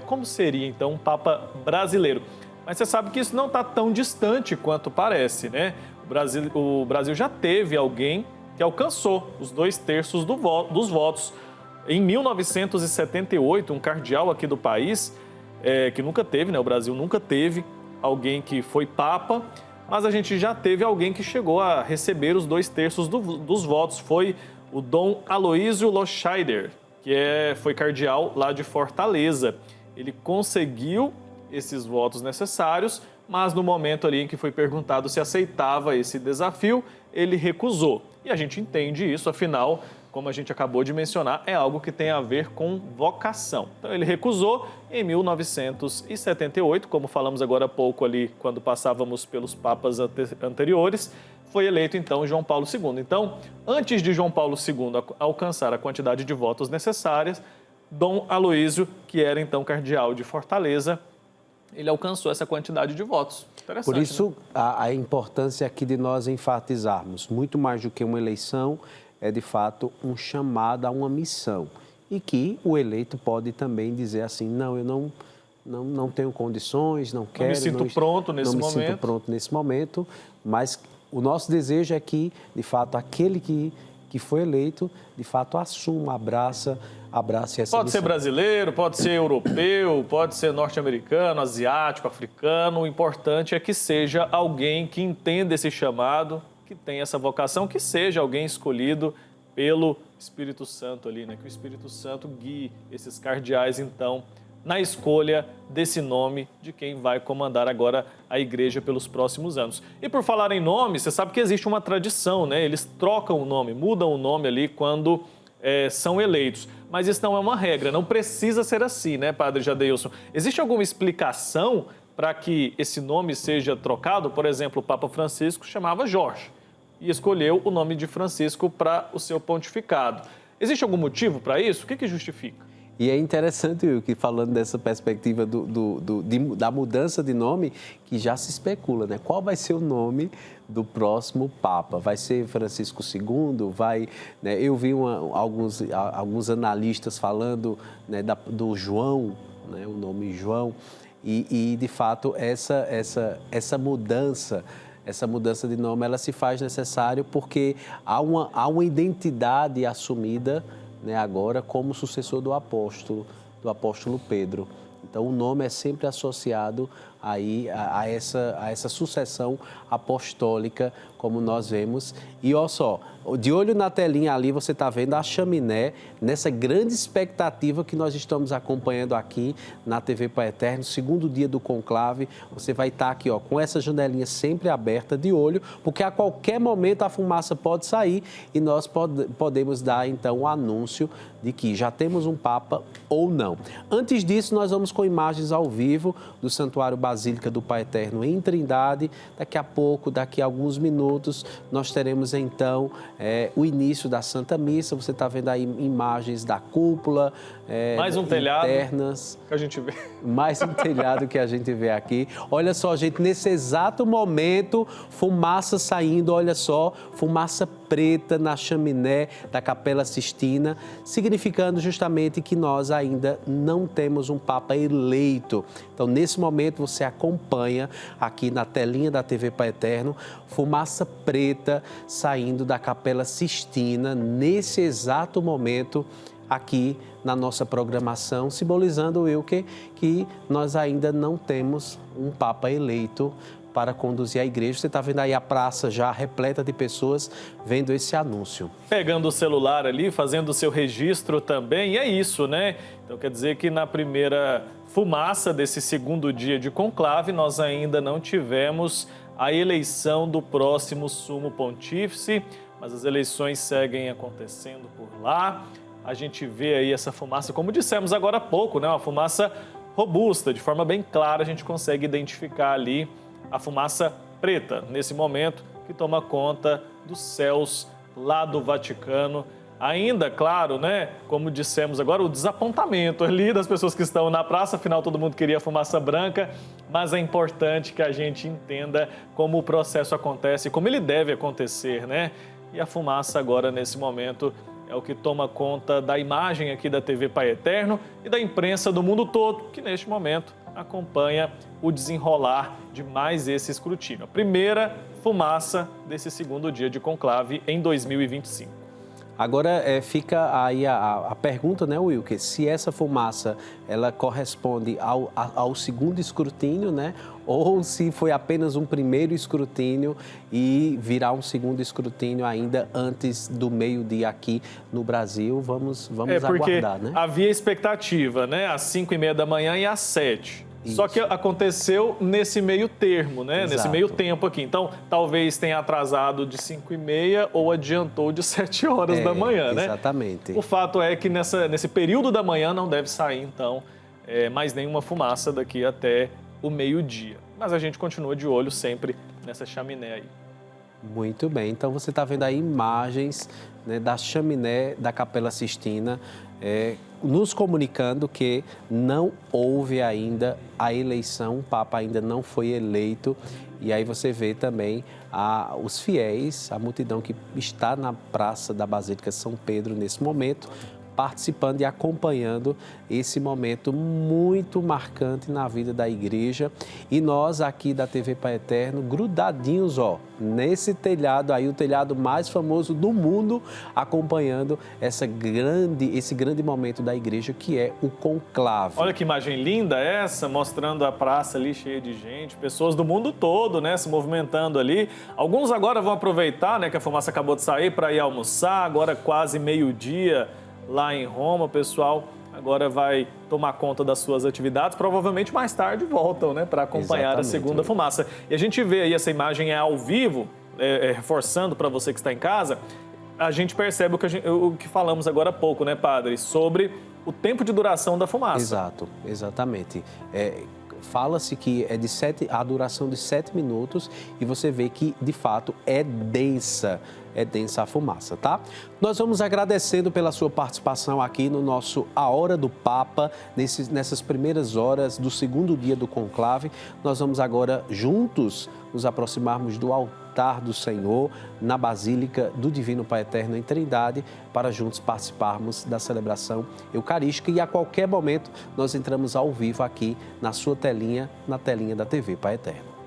Como seria, então, um Papa brasileiro? Mas você sabe que isso não está tão distante quanto parece, né? O Brasil já teve alguém que alcançou os 2/3 dos votos. Em 1978, um cardeal aqui do país, que nunca teve, né? O Brasil nunca teve alguém que foi Papa, mas a gente já teve alguém que chegou a receber os 2/3 dos votos. Foi o Dom Aloísio Loscheider, que foi cardeal lá de Fortaleza. Ele conseguiu esses votos necessários, mas no momento ali em que foi perguntado se aceitava esse desafio, ele recusou. E a gente entende isso, afinal, como a gente acabou de mencionar, é algo que tem a ver com vocação. Então ele recusou em 1978, como falamos agora há pouco ali, quando passávamos pelos papas anteriores, foi eleito, então, João Paulo II. Então, antes de João Paulo II alcançar a quantidade de votos necessárias, Dom Aloísio, que era, então, cardeal de Fortaleza, ele alcançou essa quantidade de votos. Interessante, Por isso, né? a importância aqui de nós enfatizarmos, muito mais do que uma eleição, é, de fato, um chamado a uma missão. E que o eleito pode também dizer assim, não, eu não tenho condições, não quero... Não me sinto pronto nesse momento. Não me sinto pronto nesse momento, mas o nosso desejo é que, de fato, aquele que foi eleito, de fato, assuma, abrace essa Pode missão. ser brasileiro, pode ser europeu, pode ser norte-americano, asiático, africano. O importante é que seja alguém que entenda esse chamado, que tenha essa vocação, que seja alguém escolhido pelo Espírito Santo ali, né? Que o Espírito Santo guie esses cardeais, então, na escolha desse nome de quem vai comandar agora a igreja pelos próximos anos. E por falar em nome, você sabe que existe uma tradição, né? Eles trocam o nome, mudam o nome ali quando são eleitos. Mas isso não é uma regra, não precisa ser assim, né, Padre Jadeilson? Existe alguma explicação para que esse nome seja trocado? Por exemplo, o Papa Francisco chamava Jorge e escolheu o nome de Francisco para o seu pontificado. Existe algum motivo para isso? O que justifica? E é interessante, Wilker, falando dessa perspectiva da mudança de nome, que já se especula, né? Qual vai ser o nome do próximo Papa? Vai ser Francisco II? Né? Eu vi alguns analistas falando, né, do João, né, o nome João, e de fato essa mudança de nome, ela se faz necessário porque há uma identidade assumida, né, agora como sucessor do apóstolo Pedro. Então, o nome é sempre associado aí a essa sucessão apostólica, como nós vemos. E olha só, de olho na telinha ali, você está vendo a chaminé, nessa grande expectativa que nós estamos acompanhando aqui na TV Pai Eterno, segundo dia do conclave. Você vai estar aqui, ó, com essa janelinha sempre aberta, de olho, porque a qualquer momento a fumaça pode sair e nós podemos dar, então, o anúncio de que já temos um Papa ou não. Antes disso, nós vamos com imagens ao vivo do Santuário Basílica do Pai Eterno em Trindade. Daqui a pouco, daqui a alguns minutos, nós teremos então o início da Santa Missa. Você está vendo aí imagens da cúpula, mais um telhado internas, que a gente vê. Mais um telhado que a gente vê aqui. Olha só, gente, nesse exato momento, fumaça saindo, olha só, fumaça preta na chaminé da Capela Sistina, significando justamente que nós ainda não temos um Papa eleito. Então, nesse momento, você acompanha aqui na telinha da TV Pai Eterno, fumaça preta saindo da Capela Sistina, nesse exato momento, aqui na nossa programação, simbolizando, Wilker, que nós ainda não temos um Papa eleito para conduzir a igreja. Você está vendo aí a praça já repleta de pessoas vendo esse anúncio. Pegando o celular ali, fazendo o seu registro também, e é isso, né? Então quer dizer que na primeira fumaça desse segundo dia de conclave, nós ainda não tivemos a eleição do próximo sumo pontífice, mas as eleições seguem acontecendo por lá. A gente vê aí essa fumaça, como dissemos agora há pouco, né? Uma fumaça robusta, de forma bem clara a gente consegue identificar ali a fumaça preta, nesse momento, que toma conta dos céus lá do Vaticano. Ainda, claro, né, como dissemos agora, o desapontamento ali das pessoas que estão na praça, afinal todo mundo queria fumaça branca, mas é importante que a gente entenda como o processo acontece, como ele deve acontecer, né? E a fumaça agora, nesse momento, é o que toma conta da imagem aqui da TV Pai Eterno e da imprensa do mundo todo, que neste momento acompanha o desenrolar de mais esse escrutínio. A primeira fumaça desse segundo dia de conclave em 2025. Agora fica aí a pergunta, né, Wilker, se essa fumaça ela corresponde ao segundo escrutínio, né, ou se foi apenas um primeiro escrutínio e virá um segundo escrutínio ainda antes do meio-dia aqui no Brasil. Vamos aguardar, né? Havia expectativa, né, às 5h30 da manhã e às 7h. Isso. Só que aconteceu nesse meio termo, né? Exato. Nesse meio tempo aqui. Então, talvez tenha atrasado de 5h30 ou adiantou de 7h da manhã, né? Exatamente. O fato é que nesse período da manhã não deve sair, então, mais nenhuma fumaça daqui até o meio-dia. Mas a gente continua de olho sempre nessa chaminé aí. Muito bem, então você está vendo aí imagens, né, da chaminé da Capela Sistina, nos comunicando que não houve ainda a eleição, o Papa ainda não foi eleito. E aí você vê também os fiéis, a multidão que está na Praça da Basílica São Pedro nesse momento, participando e acompanhando esse momento muito marcante na vida da igreja. E nós aqui da TV Pai Eterno, grudadinhos, nesse telhado aí, o telhado mais famoso do mundo, acompanhando esse grande momento da igreja, que é o conclave. Olha que imagem linda essa, mostrando a praça ali cheia de gente, pessoas do mundo todo, né, se movimentando ali. Alguns agora vão aproveitar, né, que a fumaça acabou de sair, para ir almoçar, agora quase meio-dia, lá em Roma, o pessoal agora vai tomar conta das suas atividades, provavelmente mais tarde voltam, né, para acompanhar a segunda fumaça. E a gente vê aí, essa imagem ao vivo, reforçando para você que está em casa, a gente percebe o que falamos agora há pouco, né, padre, sobre o tempo de duração da fumaça. Exato, exatamente. Fala-se que é a duração de 7 minutos e você vê que, de fato, é densa a fumaça, tá? Nós vamos agradecendo pela sua participação aqui no nosso A Hora do Papa, nessas primeiras horas do segundo dia do conclave. Nós vamos agora juntos nos aproximarmos do altar do Senhor, na Basílica do Divino Pai Eterno em Trindade, para juntos participarmos da celebração eucarística. E a qualquer momento nós entramos ao vivo aqui na sua telinha, na telinha da TV Pai Eterno.